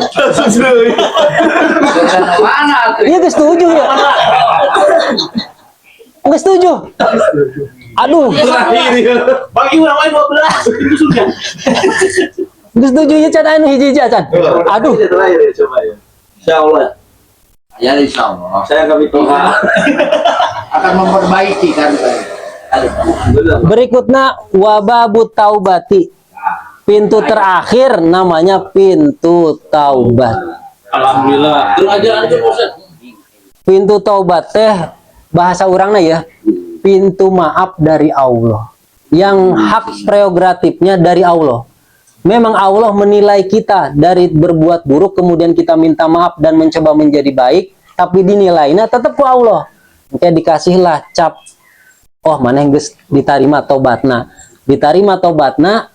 Mana tuh? Iya geus setuju ya. Geus setuju. Aduh, Bagi orang lain 12 itu sudah. geus setuju ya can anu hiji-hiji can. Aduh. Terakhir ya coba ya. Insyaallah. Ya insyaallah. Saya kami Tuhan. Akan memperbaiki kan. Berikutnya wababut taubati. Pintu terakhir namanya pintu taubat. Alhamdulillah. Pintu taubat teh bahasa orangnya ya. Pintu maaf dari Allah. Yang hak prerogatifnya dari Allah. Memang Allah menilai kita dari berbuat buruk kemudian kita minta maaf dan mencoba menjadi baik, tapi dinilainya tetap ku Allah. Maka dikasihlah cap maneh geus diterima tobatna. Diterima tobatna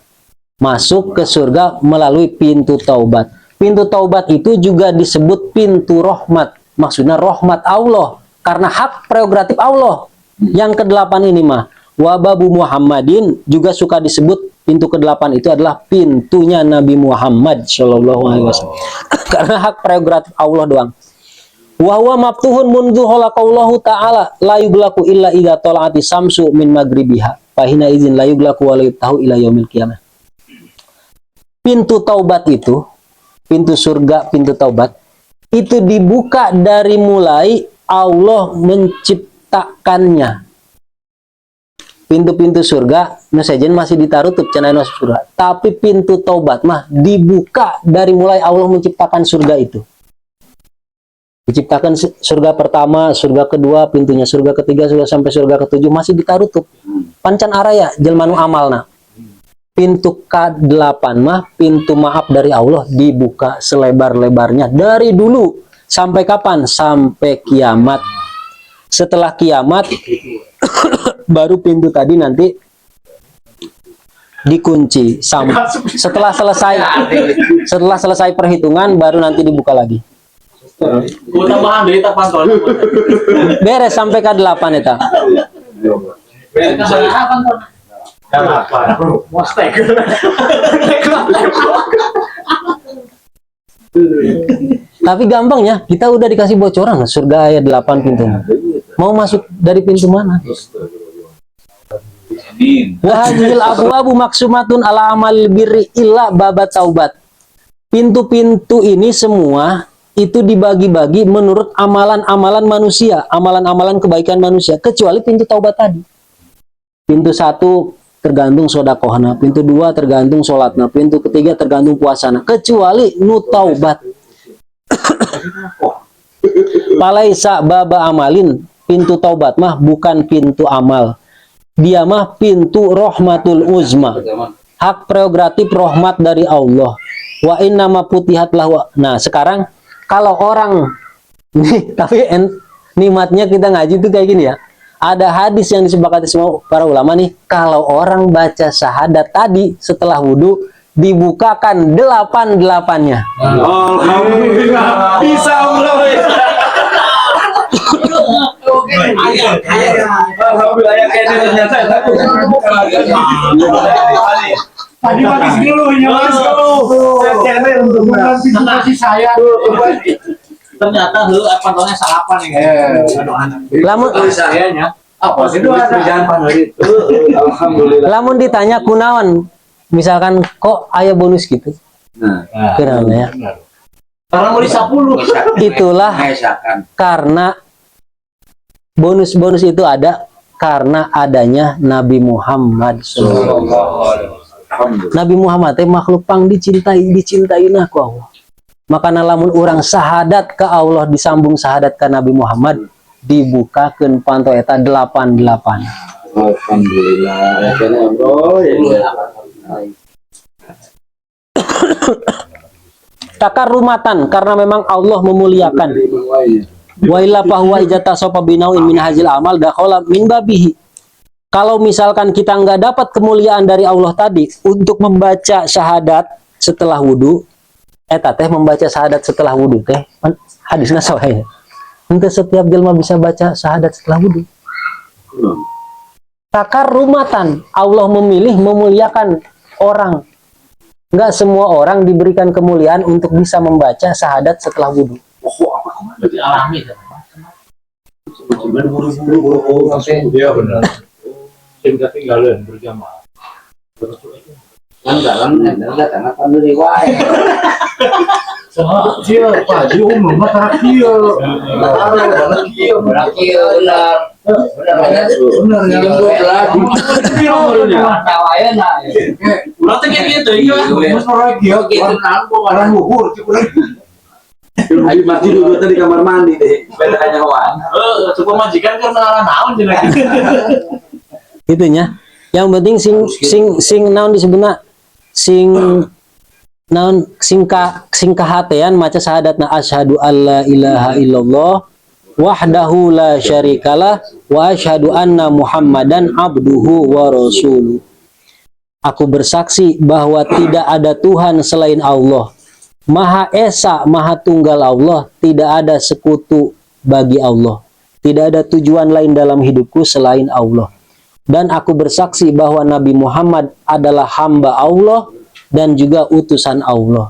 masuk ke surga melalui pintu taubat. Pintu taubat itu juga disebut pintu rahmat. Maksudnya rahmat Allah karena hak prerogatif Allah. Yang ke-8 ini mah wababu Muhammadin juga suka disebut pintu ke-8 itu adalah pintunya Nabi Muhammad Shallallahu Alaihi Wasallam. Karena hak prerogatif Allah doang. Wa huwa maftuhun mundu khalaqallahu ta'ala la yughlaqu illa idza tala'ati samsu min maghribiha. Fahina izin la yughlaqu wa la yuftahu ila yaumil qiyamah. Pintu taubat itu, pintu surga, pintu taubat itu dibuka dari mulai Allah menciptakannya. Pintu-pintu surga sejen masih ditarutup cenah masuk surga. Tapi pintu taubat mah dibuka dari mulai Allah menciptakan surga itu. Diciptakan surga pertama, surga kedua, pintunya surga ketiga, surga sampai surga ketujuh masih ditarutup. Pancan araya jelma nu amalna. Pintu ke-8 mah pintu maaf dari Allah dibuka selebar-lebarnya dari dulu sampai kapan? Sampai kiamat. Setelah kiamat baru pintu tadi nanti dikunci. Setelah selesai perhitungan baru nanti dibuka lagi. Tambahan dari pantol. Beres sampai ke-8 eta. Kenapa? Mostek. Tapi gampang ya, kita udah dikasih bocoran surga ayat 8 pintunya. Mau masuk dari pintu mana? Wahadil abwabu maksumatun ala amal birri illa babat taubat. Pintu-pintu ini semua itu dibagi-bagi menurut amalan-amalan manusia, amalan-amalan kebaikan manusia, kecuali pintu taubat tadi. Pintu 1 tergantung sodakohna, pintu 2 tergantung sholatna, pintu ketiga tergantung puasana, kecuali nu taubat. Palaisa baba amalin, pintu taubat mah bukan pintu amal, dia mah pintu rahmatul uzma, hak prerogatif rahmat dari Allah. Wa inna ma putihat lahu. Nah sekarang kalau orang nih, tapi nikmatnya kita ngaji itu kayak gini ya. Ada hadis yang disepakati semua para ulama nih, kalau orang baca syahadat tadi setelah wudhu, dibukakan 8-8-nya. Alhamdulillah. Bisa mulai. Alhamdulillah ya kayak ternyata. Tadi habis dulu ya Mas. Saya untuk mengantisipasi saya. Ternyata lu pantauannya salapan ya. Lamun Sayanya. Apa sih kerjaan panari itu? Alhamdulillah. lamun ditanya kunaon, misalkan kok aya bonus gitu. Nah, Kenapa ya? Karena mau di 10. Itulah Mengesahkan. karena bonus-bonus itu ada karena adanya Nabi Muhammad SAW. alhamdulillah. Nabi Muhammad teh makhluk pang dicintai ku Allah. Makana lamun orang syahadat ke Allah disambung syahadat ke Nabi Muhammad, dibukakeun panto eta 8-8. Alhamdulillah. Ya kan bro. Takarrumatan, karena memang Allah memuliakan. Wa illa fahuwa ijata sopa binauin min hajil amal dakhala min babihi. Kalau misalkan kita nggak dapat kemuliaan dari Allah tadi untuk membaca syahadat setelah wudhu, eta teh membaca syahadat setelah wudhu teh hadisna sahih. Untuk setiap jelma bisa baca syahadat setelah wudhu. Takarrumatan, Allah memilih memuliakan orang. Nggak semua orang diberikan kemuliaan untuk bisa membaca syahadat setelah wudhu. Lebih alami. Iya benar. Tinggal tinggalin berjamaah. Kan dalam karena panduri wae. Kecil, Pak Ji umum terakhir. Terakhir benar. Benar ya. Jemput lagi. Tawayana. Ulah teh gitu iya. Mas lagi ya. Gitu nanggung Orang luhur, Ayo masih dulu tadi kamar mandi deh. Beda hanya wan. cukup majikan karena naon cenah. Itunya. Yang penting sing naon disebutna sing naon sing kahatean maca syahadatna asyhadu alla ilaha illallah wahdahu la syarikalah wa asyhadu anna muhammadan abduhu wa rasuluh. Aku bersaksi bahwa tidak ada Tuhan selain Allah. Maha Esa, Maha Tunggal Allah, tidak ada sekutu bagi Allah. Tidak ada tujuan lain dalam hidupku selain Allah. Dan aku bersaksi bahwa Nabi Muhammad adalah hamba Allah dan juga utusan Allah.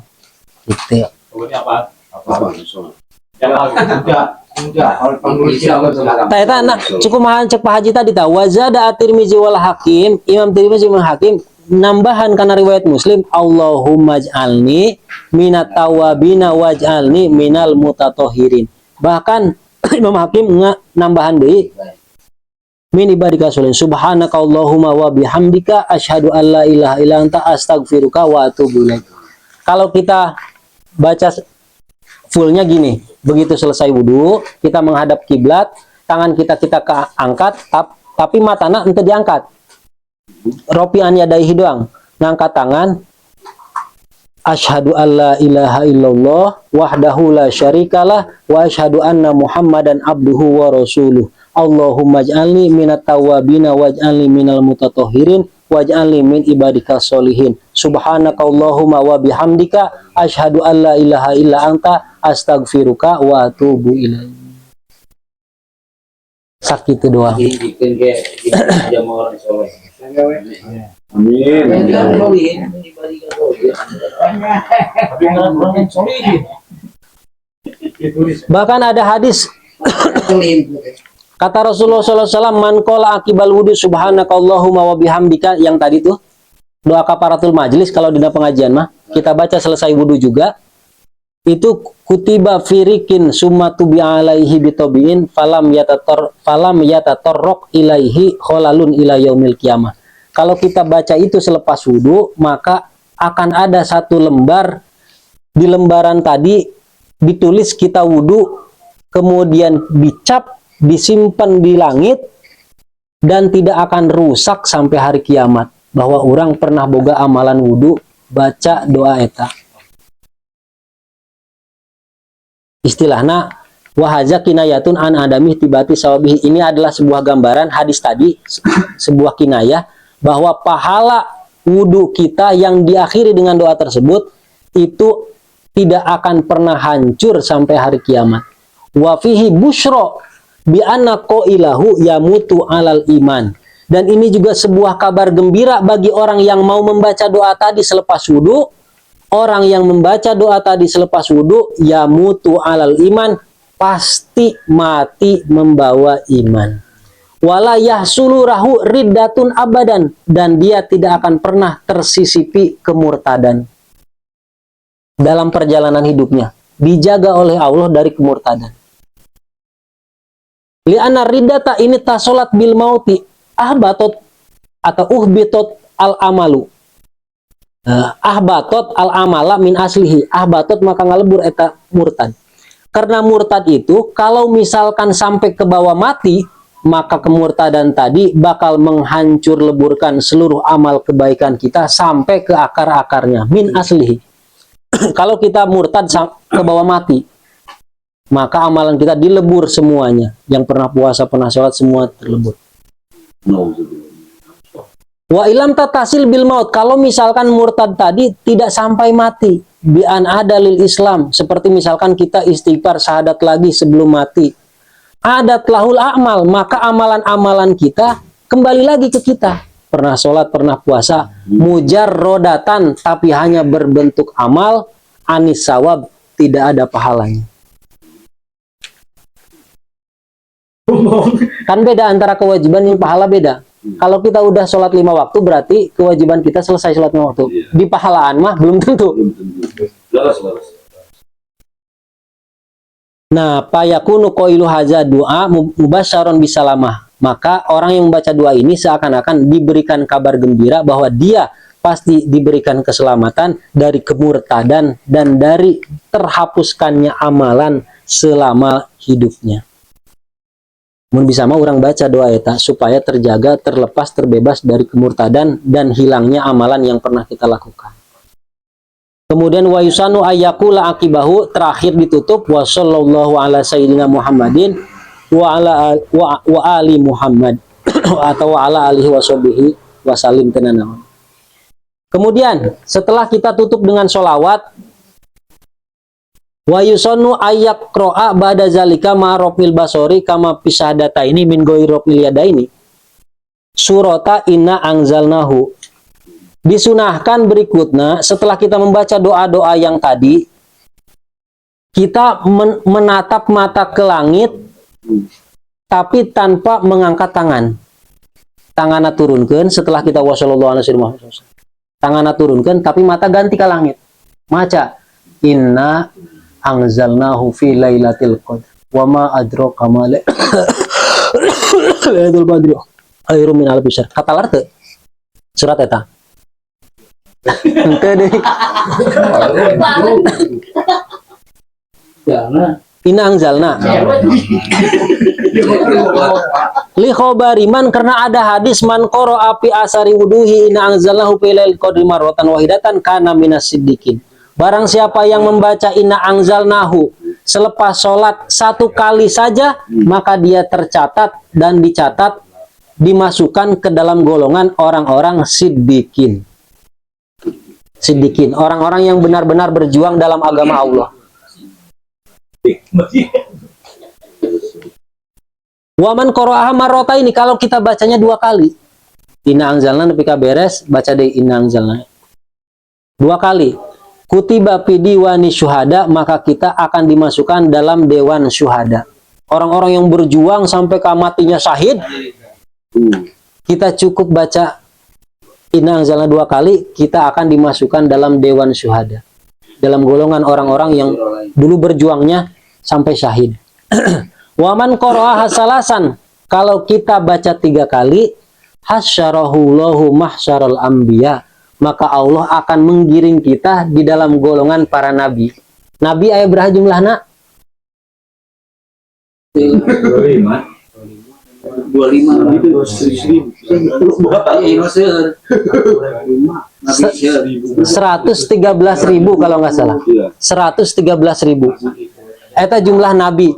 Gitu ya. Apa? Apa? Enggak. Tah eta cukup mahan cek Pak Haji tadi tah wazada at-Tirmizi wal Hakim, Imam Tirmizi wal Hakim nambahan karena riwayat Muslim, Allahumma ij'alni minat tawabina waj'alni minal mutatahhirin. Bahkan Imam Hakim nambahan deui min ibadika sholihin subhanaka Allahumma wa bihamdika asyhadu an la ilaha illa anta astaghfiruka wa atubu ilaik. Kalau kita baca fullnya gini, begitu selesai wudhu kita menghadap kiblat, tangan kita angkat tapi matana ente diangkat. Ropian yadaihi doang, ngangkat tangan. Asyhadu alla ilaha illallah wahdahu la syarikalah wa asyhadu anna Muhammadan abduhu wa rasuluh. Allahumma ij'alni minat tawabina waj'alni minal mutatahhirin waj'alni min ibadika sholihin. Subhanaka Allahumma wa bihamdika asyhadu an la ilaha illa anta astaghfiruka wa atubu ilaik. Sakit itu doang. bikin kayak jam orang soleh. Amin. Bahkan ada hadis kata Rasulullah SAW, man qala akibal wudu subhanakallahumma wa bihamdika, yang tadi tuh doa kafaratul majlis. Kalau di pengajian mah kita baca selesai wudu juga, itu kutiba firikin summa tubi alaihi bitobiin falam yatatorrok ilaihi kholalun ila yaumil qiyamah. kalau kita baca itu selepas wudhu, maka akan ada satu lembar, di lembaran tadi ditulis kita wudhu, kemudian dicap, disimpan di langit, dan tidak akan rusak sampai hari kiamat. Bahwa orang pernah boga amalan wudhu, baca doa eta. Istilahna wahaza kinayatun an adami tibati sawabih. Ini adalah sebuah gambaran hadis tadi, sebuah kinayah bahwa pahala wudhu kita yang diakhiri dengan doa tersebut itu tidak akan pernah hancur sampai hari kiamat. Wa fihi busyra bi anna qailahu yamutu alal iman. Dan ini juga sebuah kabar gembira bagi orang yang mau membaca doa tadi selepas wudhu. Orang yang membaca doa tadi selepas wudhu, yamutu alal iman, pasti mati membawa iman. Wala yahsulu rahu riddatun abadan, dan dia tidak akan pernah tersisipi kemurtadan dalam perjalanan hidupnya. Dijaga oleh Allah dari kemurtadan. Li'anna riddata ini tasolat bil mauti ahbatot atau uhbitot al amalu. Ahbatot al amala min aslihi. Ahbatot maka ngalebur eta murtad. Karena murtad itu kalau misalkan sampai ke bawah mati, maka kemurtadan tadi bakal menghancur leburkan seluruh amal kebaikan kita sampai ke akar-akarnya min aslihi. Kalau kita murtad ke bawah mati, maka amalan kita dilebur semuanya. Yang pernah puasa, pernah sholat, semua terlebur. Wa ilam tatasil bil maut, kalau misalkan murtad tadi tidak sampai mati, bi an adalil Islam, seperti misalkan kita istighfar syahadat lagi sebelum mati, adat lahul a'mal, maka amalan-amalan kita kembali lagi ke kita. Pernah sholat, pernah puasa, mujarrodatan, tapi hanya berbentuk amal, anis sawab, tidak ada pahalanya. Kan beda antara kewajiban yang pahala beda. Kalau kita udah sholat 5 waktu, berarti kewajiban kita selesai sholat 5 waktu. Di pahalaan mah belum tentu. Nah, payakunu qailu haza doa mubasyaron bisalamah. Maka orang yang membaca doa ini seakan-akan diberikan kabar gembira bahwa dia pasti diberikan keselamatan dari kemurtadan dan dari terhapuskannya amalan selama hidupnya. Mun bisa mah orang baca doa eta supaya terjaga, terlepas, terbebas dari kemurtadan dan hilangnya amalan yang pernah kita lakukan. Kemudian wa yusanu ayyakula akibahu, terakhir ditutup wa sallallahu ala sayyidina Muhammadin wa ali Muhammad atau wa ala alihi washabihi wasallim tenanawan. Kemudian setelah kita tutup dengan sholawat, wa yusanu ayak kro'a ba'da zalika ma'rofil basori kama pisadata ini min goirofil yada ini surata inna angzalnahu. Disunahkan berikutnya setelah kita membaca doa-doa yang tadi, kita menatap mata ke langit tapi tanpa mengangkat tangan. Tanganna turunkan setelah kita wasallallahu alaihi wasallam. Tanganna turunkan tapi mata ganti ke langit. Maca inna anzalnahu fi lailatul qadr wa ma adraka ma lailatul qadr khairum min alfi syahr. Katalar teu surat eta? Henteu deui. Inna anzalna li khobariman, karena ada hadis man qoro api asari wuduhi inna anzalnahu fi lailatul qadri marratan wahidatan kana minas siddiqin. Barang siapa yang membaca inna anzalnahu selepas sholat 1 kali saja, maka dia tercatat dan dicatat dimasukkan ke dalam golongan orang-orang siddiqin. Siddiqin, orang-orang yang benar-benar berjuang dalam agama Allah. Waman qoro'aha marrota ini, kalau kita bacanya 2 kali. Inna anzalna nepika beres, baca deh inna anzalna 2 kali. Kutiba pidiwani syuhada, maka kita akan dimasukkan dalam dewan syuhada. Orang-orang yang berjuang sampai ke matinya syahid, kita cukup baca inna anzalna 2 kali, kita akan dimasukkan dalam dewan syuhada. Dalam golongan orang-orang yang dulu berjuangnya sampai syahid. Waman qoro'aha salasan, kalau kita baca 3 kali, hasyarahu lahu mahsyaral anbiya, maka Allah akan menggiring kita di dalam golongan para nabi. Nabi aya beraha jumlahna? 113.000 kalau nggak salah. 113.000. Eta jumlah nabi.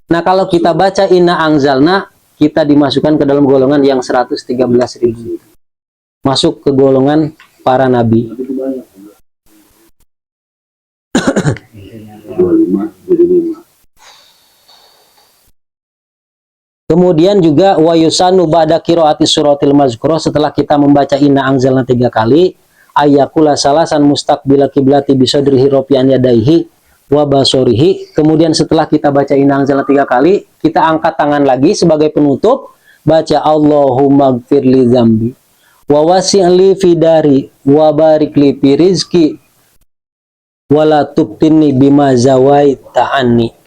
Nah, kalau kita baca inna anzalna, kita dimasukkan ke dalam golongan yang 113.000. Masuk ke golongan para nabi. Kemudian juga wa yusanu ba'da qiraati suratil mazkurah, setelah kita membaca inna anzalna 3 kali, ayakula salasan mustaqbila kiblati bisadrihi rafi'an yadaihi wa basorihi. Kemudian setelah kita baca inna anzalna 3 kali, kita angkat tangan lagi sebagai penutup, baca Allahumma gfir li dzambi wa wasi' li fidari wa barik li fi rizqi wa la tubtinni bima zawaita anni.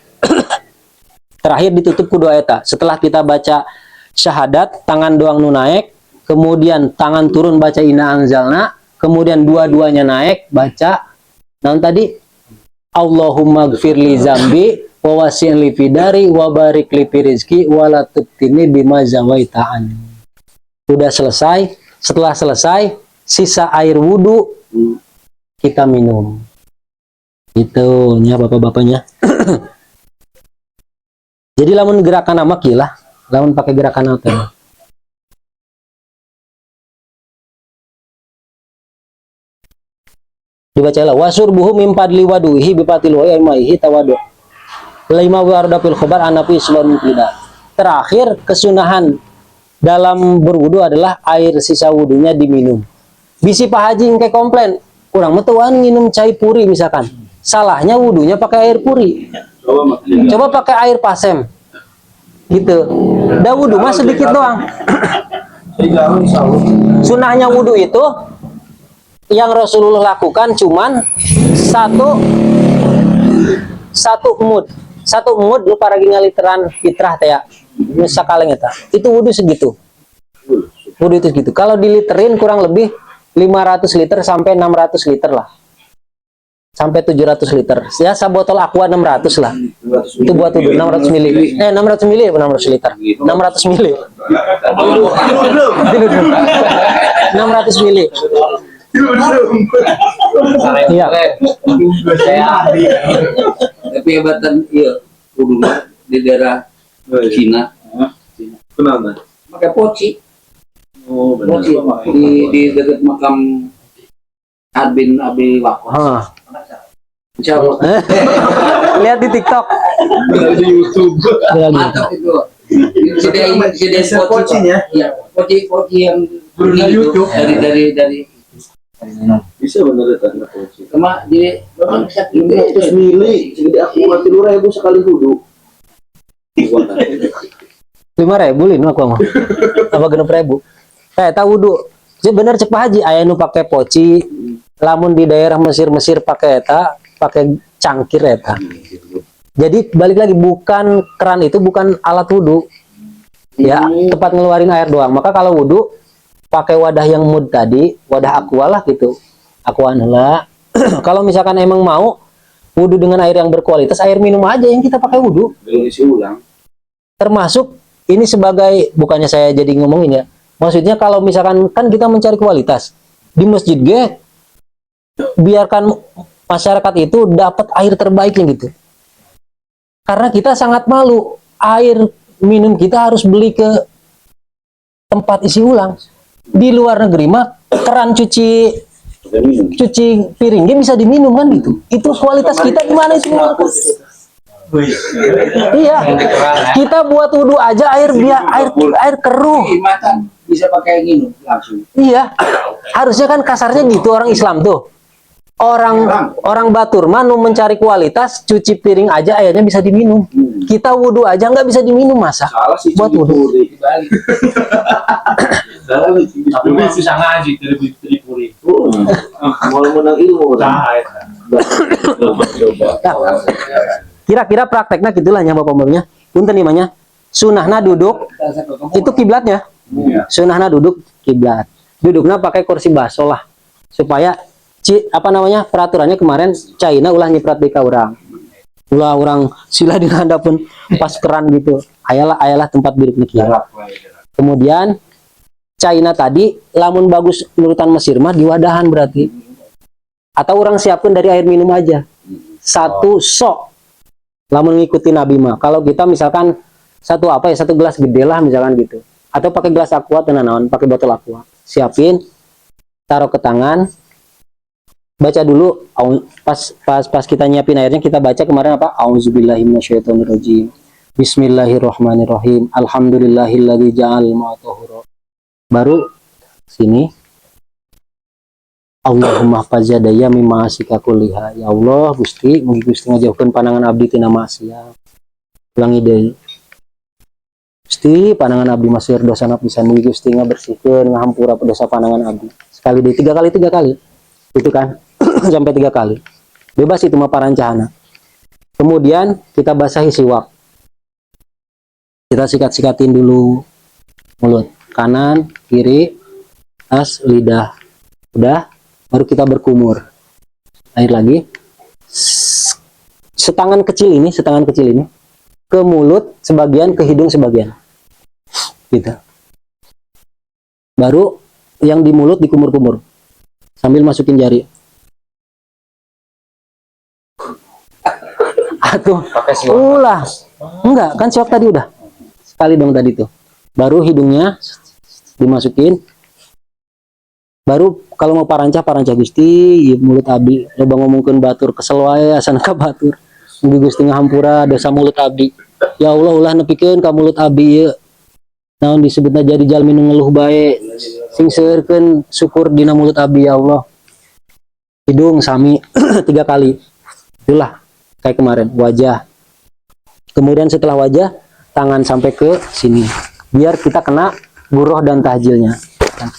Terakhir ditutup ku doa eta. Setelah kita baca syahadat, tangan doang nu naik, kemudian tangan turun baca inna anzalna, kemudian dua-duanya naik baca naon tadi? Allahumma gfir li zambi wa wasi' li fidari wa barik li fi rizqi wa la tubtini bima zawaita anni. Udah selesai. Setelah selesai, sisa air wudhu kita minum. Itu nya bapak-bapaknya. Jadi lamun gerakan nama kilah, lamun pakai gerakan apa? Dibacalah wasurbuhu min fadli waduhi bipatil wa maihi tawadu. Lima warda fil khabar anafi islam tidak. Terakhir kesunahan dalam berwudu adalah air sisa wudunya diminum. Bisi Pak Haji engke komplain, kurang metuan minum cai puri misalkan. Salahnya wudunya pakai air puri. Coba pakai air pasem. Gitu. Da wudu mah sedikit doang. Sunahnya wudu itu yang Rasulullah lakukan cuman satu mud lu para gingaliteran fitrah teh ya. Nu sakaleng eta. Itu wudu segitu. Wudu itu segitu. Kalau diliterin kurang lebih 500 liter sampai 600 liter lah. Sampai 700 liter. Ya sabotol aqua 600 lah. Itu buat wudu 600 mili. 600 mili apa 600 liter? 600 mili. 600 mili. Iya. Tapi hebatan iya wudu di daerah Cina. Kenapa? Pakai poci. Oh, Poci di dekat makam Arbin Abi Waqqas. Insya Allah. Lihat di TikTok. Di YouTube. Mantap itu. Sediain pocinya. Iya, poci yang Di YouTube. dari Bisa bener tanda kunci. sama di memang bisa 500 mili, segede aku mati 2.000 sekali wudu. 5.000 lin aku mah. Apa 6.000? Tahu wudu. Jadi bener cek Pak Haji, aya nu pakai poci, lamun di daerah Mesir pakai eta, pakai cangkir eta. Jadi balik lagi, bukan keran itu bukan alat wudu. Ya, tempat ngeluarin air doang. Maka kalau wudu pakai wadah yang mud tadi, wadah aqua lah gitu. Aqua heula. Kalau misalkan emang mau wudu dengan air yang berkualitas, air minum aja yang kita pakai wudu. Isi ulang. Termasuk ini sebagai, bukannya saya jadi ngomongin ya. Maksudnya kalau misalkan kan kita mencari kualitas di masjid ge, biarkan masyarakat itu dapat air terbaiknya gitu. Karena kita sangat malu, air minum kita harus beli ke tempat isi ulang. Di luar negeri mah keran cuci piringnya bisa diminum kan gitu. Itu kualitas kita gimana itu? Iya. Kita buat wudu aja air keruh. bisa pakai minum langsung. Iya. Harusnya kan kasarnya gitu orang Islam tuh. Orang Batur mah nu mencari kualitas, cuci piring aja airnya bisa diminum. Kita wudu aja nggak bisa diminum, masa Salah sih buat wudu. Dibalik. Tapi bisa ngaji dari puri. Mau menang ilmu kan. Kira-kira prakteknya gitulah ya Bapak Mbaknya. Punten imanya. Sunahna duduk itu kiblatnya. Iya. Sunahna duduk kiblat. Duduknya pakai kursi baso lah supaya peraturannya kemarin China ulah nyiprat di ka urang. Ulah orang sila di handapun pas keran gitu. Ayalah tempat duduk niki. Kemudian China tadi lamun bagus nurutan Mesir mah di wadahan berarti. Atau orang siapkan dari air minum aja. Satu sok. Lamun ngikuti Nabi mah. Kalau kita misalkan satu gelas gede lah misalkan gitu. Atau pakai gelas aqua tenan pakai botol aqua. Siapin, taruh ke tangan, baca dulu pas kita nyiapin airnya kita baca kemarin apa? Auzubillahi minasyaitonirrajim. Bismillahirrahmanirrahim. Alhamdulillahilladzi ja'al ma'a tahura. Baru sini Allahumma fazadaya mimma asika kulliha. Ya Allah, Gusti, mugi Gusti ngajauhkeun panangan abdi tina maksiat. Ulangi deui. Gusti, panangan abdi masir dosana pisan, mugi Gusti ngabersihkeun ngahampura dosa panangan abdi. Sekali deui, tiga kali. Itu kan sampai 3 kali. Bebas itu mah parancahana. Kemudian kita basahi siwak. Kita sikat-sikatin dulu mulut kanan, kiri, tas, lidah. Udah, baru kita berkumur. Air lagi. Setangan kecil ini ke mulut sebagian, ke hidung sebagian. Gitu. Baru yang di mulut dikumur-kumur sambil masukin jari. Atuh, ulah. Enggak, kan siap tadi udah. Sekali dong tadi tuh. Baru hidungnya dimasukin. Baru kalau mau parancah Gusti, mulut abdi. Coba ngomongkeun batur kesel wae asana ka batur. Mugi Gusti ngahampura dosa mulut abdi. Ya Allah ulah nepikeun ka mulut abdi ieu. Naon disebutna jadi jalmi nu ngeluh bae. Sing seueurkeun syukur dina mulut abdi ya Allah. Hidung sami 3 kali. Itulah kayak kemarin wajah. Kemudian setelah wajah tangan sampai ke sini. Biar kita kena buroh dan tahjilnya.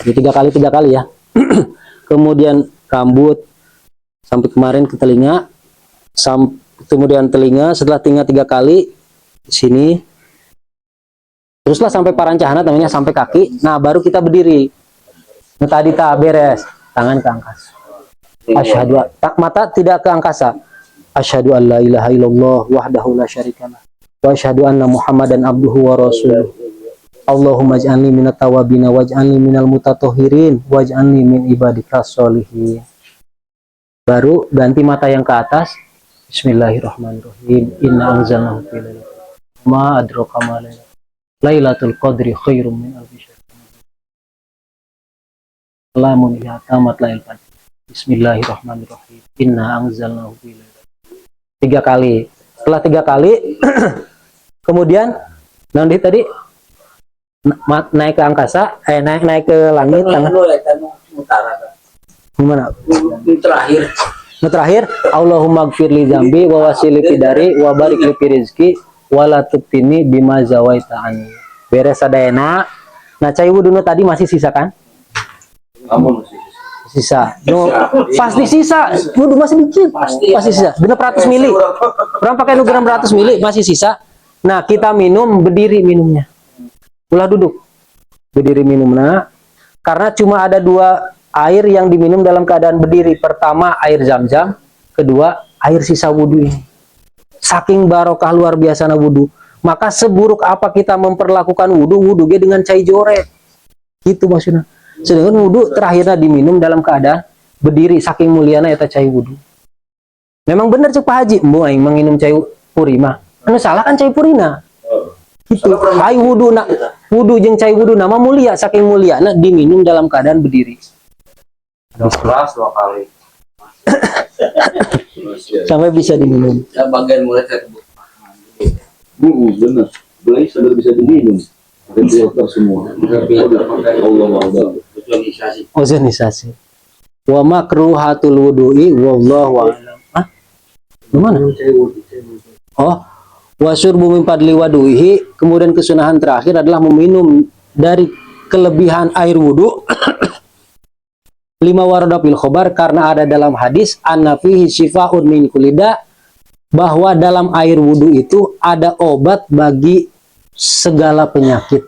3 kali ya. Kemudian rambut sampai kemarin ke telinga. Kemudian telinga, setelah telinga 3 kali sini. Teruslah sampai parancahana namanya sampai kaki. Nah, baru kita berdiri. Nah, tadi tak beres. Tangan ke angkasa. Asyhadu mata tidak ke angkasa. Asyhadu an la ilaha illallah wahdahu la syarikalah. Wa asyhadu anna Muhammadan abduhu wa rasuluh. Allahumma ij'alni minat tawabina waj'alni minal mutatahhirin waj'alni min ibadikas sholihin. Baru ganti mata yang ke atas. Bismillahirrahmanirrahim. Inna anzalnahu fi lailatul qadri. Ma adraka ma lailatul qadri khairum min alfi syahr. Salamun hiya tamat lail qadr. Bismillahirrahmanirrahim. Inna anzalnahu fi lailatul qadri. 3 kali. Setelah 3 kali kemudian nanti tadi naik ke angkasa, naik ke langit, gimana? Terakhir, Allahumma gfir li dzambi wa wasili fidari wa barik li fi rizqi wa la tuftini bima zawaita anni. Beres sadayana. Nah, cai wudu tadi masih sisa kan? Sisa. No, pasti sisa. Wudu masih dikit. Pasti sisa. 600 mili. Orang pakai 600 mili masih sisa. Nah, kita minum berdiri minumnya. Ulah duduk. Berdiri minumnya. Karena cuma ada 2 air yang diminum dalam keadaan berdiri. Pertama air zam-zam, kedua air sisa wudu ini. Saking barokah luar biasa na wudu. Maka seburuk apa kita memperlakukan wudu dengan cai joret. Gitu maksudnya. Sedangkan wudu terakhirnya diminum dalam keadaan berdiri. Saking muliana eta cai wudu. Memang benar cek Pak Haji, mau aing menginum cai puri mah. Anu salah kan cai purina. Gitu. Ai wudu jeung cai wudu nama mulia, saking muliana diminum dalam keadaan berdiri. Keras 2 kali. Sampai bisa diminum. Ya bagian mulai saya Benar. Mulai sudah bisa diminum. Filter semua. Allah Allah. Ozonisasi. Wa makruhatul wudu'i wallahu a'lam. Ah? Gimana? Oh, wasyurbu min fadli wadu'ihi, kemudian kesunahan terakhir adalah meminum dari kelebihan air wudu. 5 warada fil khobar, karena ada dalam hadis anna fihi syifa'un min kulida, bahwa dalam air wudu itu ada obat bagi segala penyakit.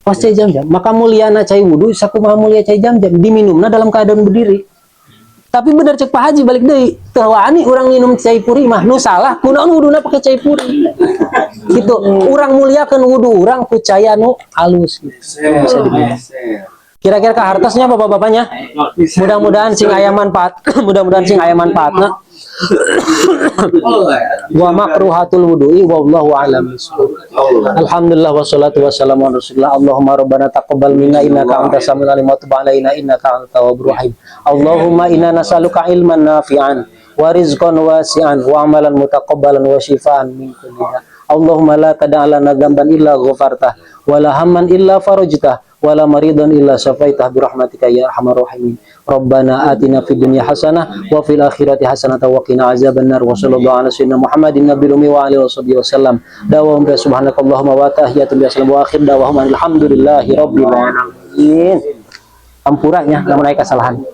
pas cai jam-jam maka muliana cai wudu sakumaha mulia cai jam-jam diminumna dalam keadaan berdiri. Tapi benar cek Pak Haji balik deui teu wani urang minum cai puri mah nu salah kunaon wuduna pakai cai puri gitu. Urang muliakeun wudu urang ku cai anu alus gitu. Kira-kira ke hartasnya bapak-bapaknya mudah-mudahan sing aya manfaat mudah-mudahan sing aya manfaatna wa makruhatul wudu'i wallahu a'lam bishawab. Alhamdulillah wassalatu wassalamu ala Rasulillah. Allahumma rabbana taqabbal minna innaka antas samiul alim wa tub alaina innaka antat tawwabur rahim. Allahumma inna nas'aluka ilman nafi'an wa rizqan wasi'an wa amalan mutaqabbalan wa shifaan min kulli da'. Allahumma la tada' lana dhanban illa ghafartah wa la hamman illa farajtah wala maridan illa syafaitah birahmatika ya arhamar rahimin. Rabbana atina fid dunya hasanah wa fil akhirati hasanah wa qina azabannar. Wa sallallahu ala sayyidina Muhammadin nabiyil ummi wa alihi wasallam. Dawahum bi subhanakallahumma wa tahiyatum bi assalam wa akhir dawahum alhamdulillahi rabbil alamin. Ampuranya lamun aya kesalahan.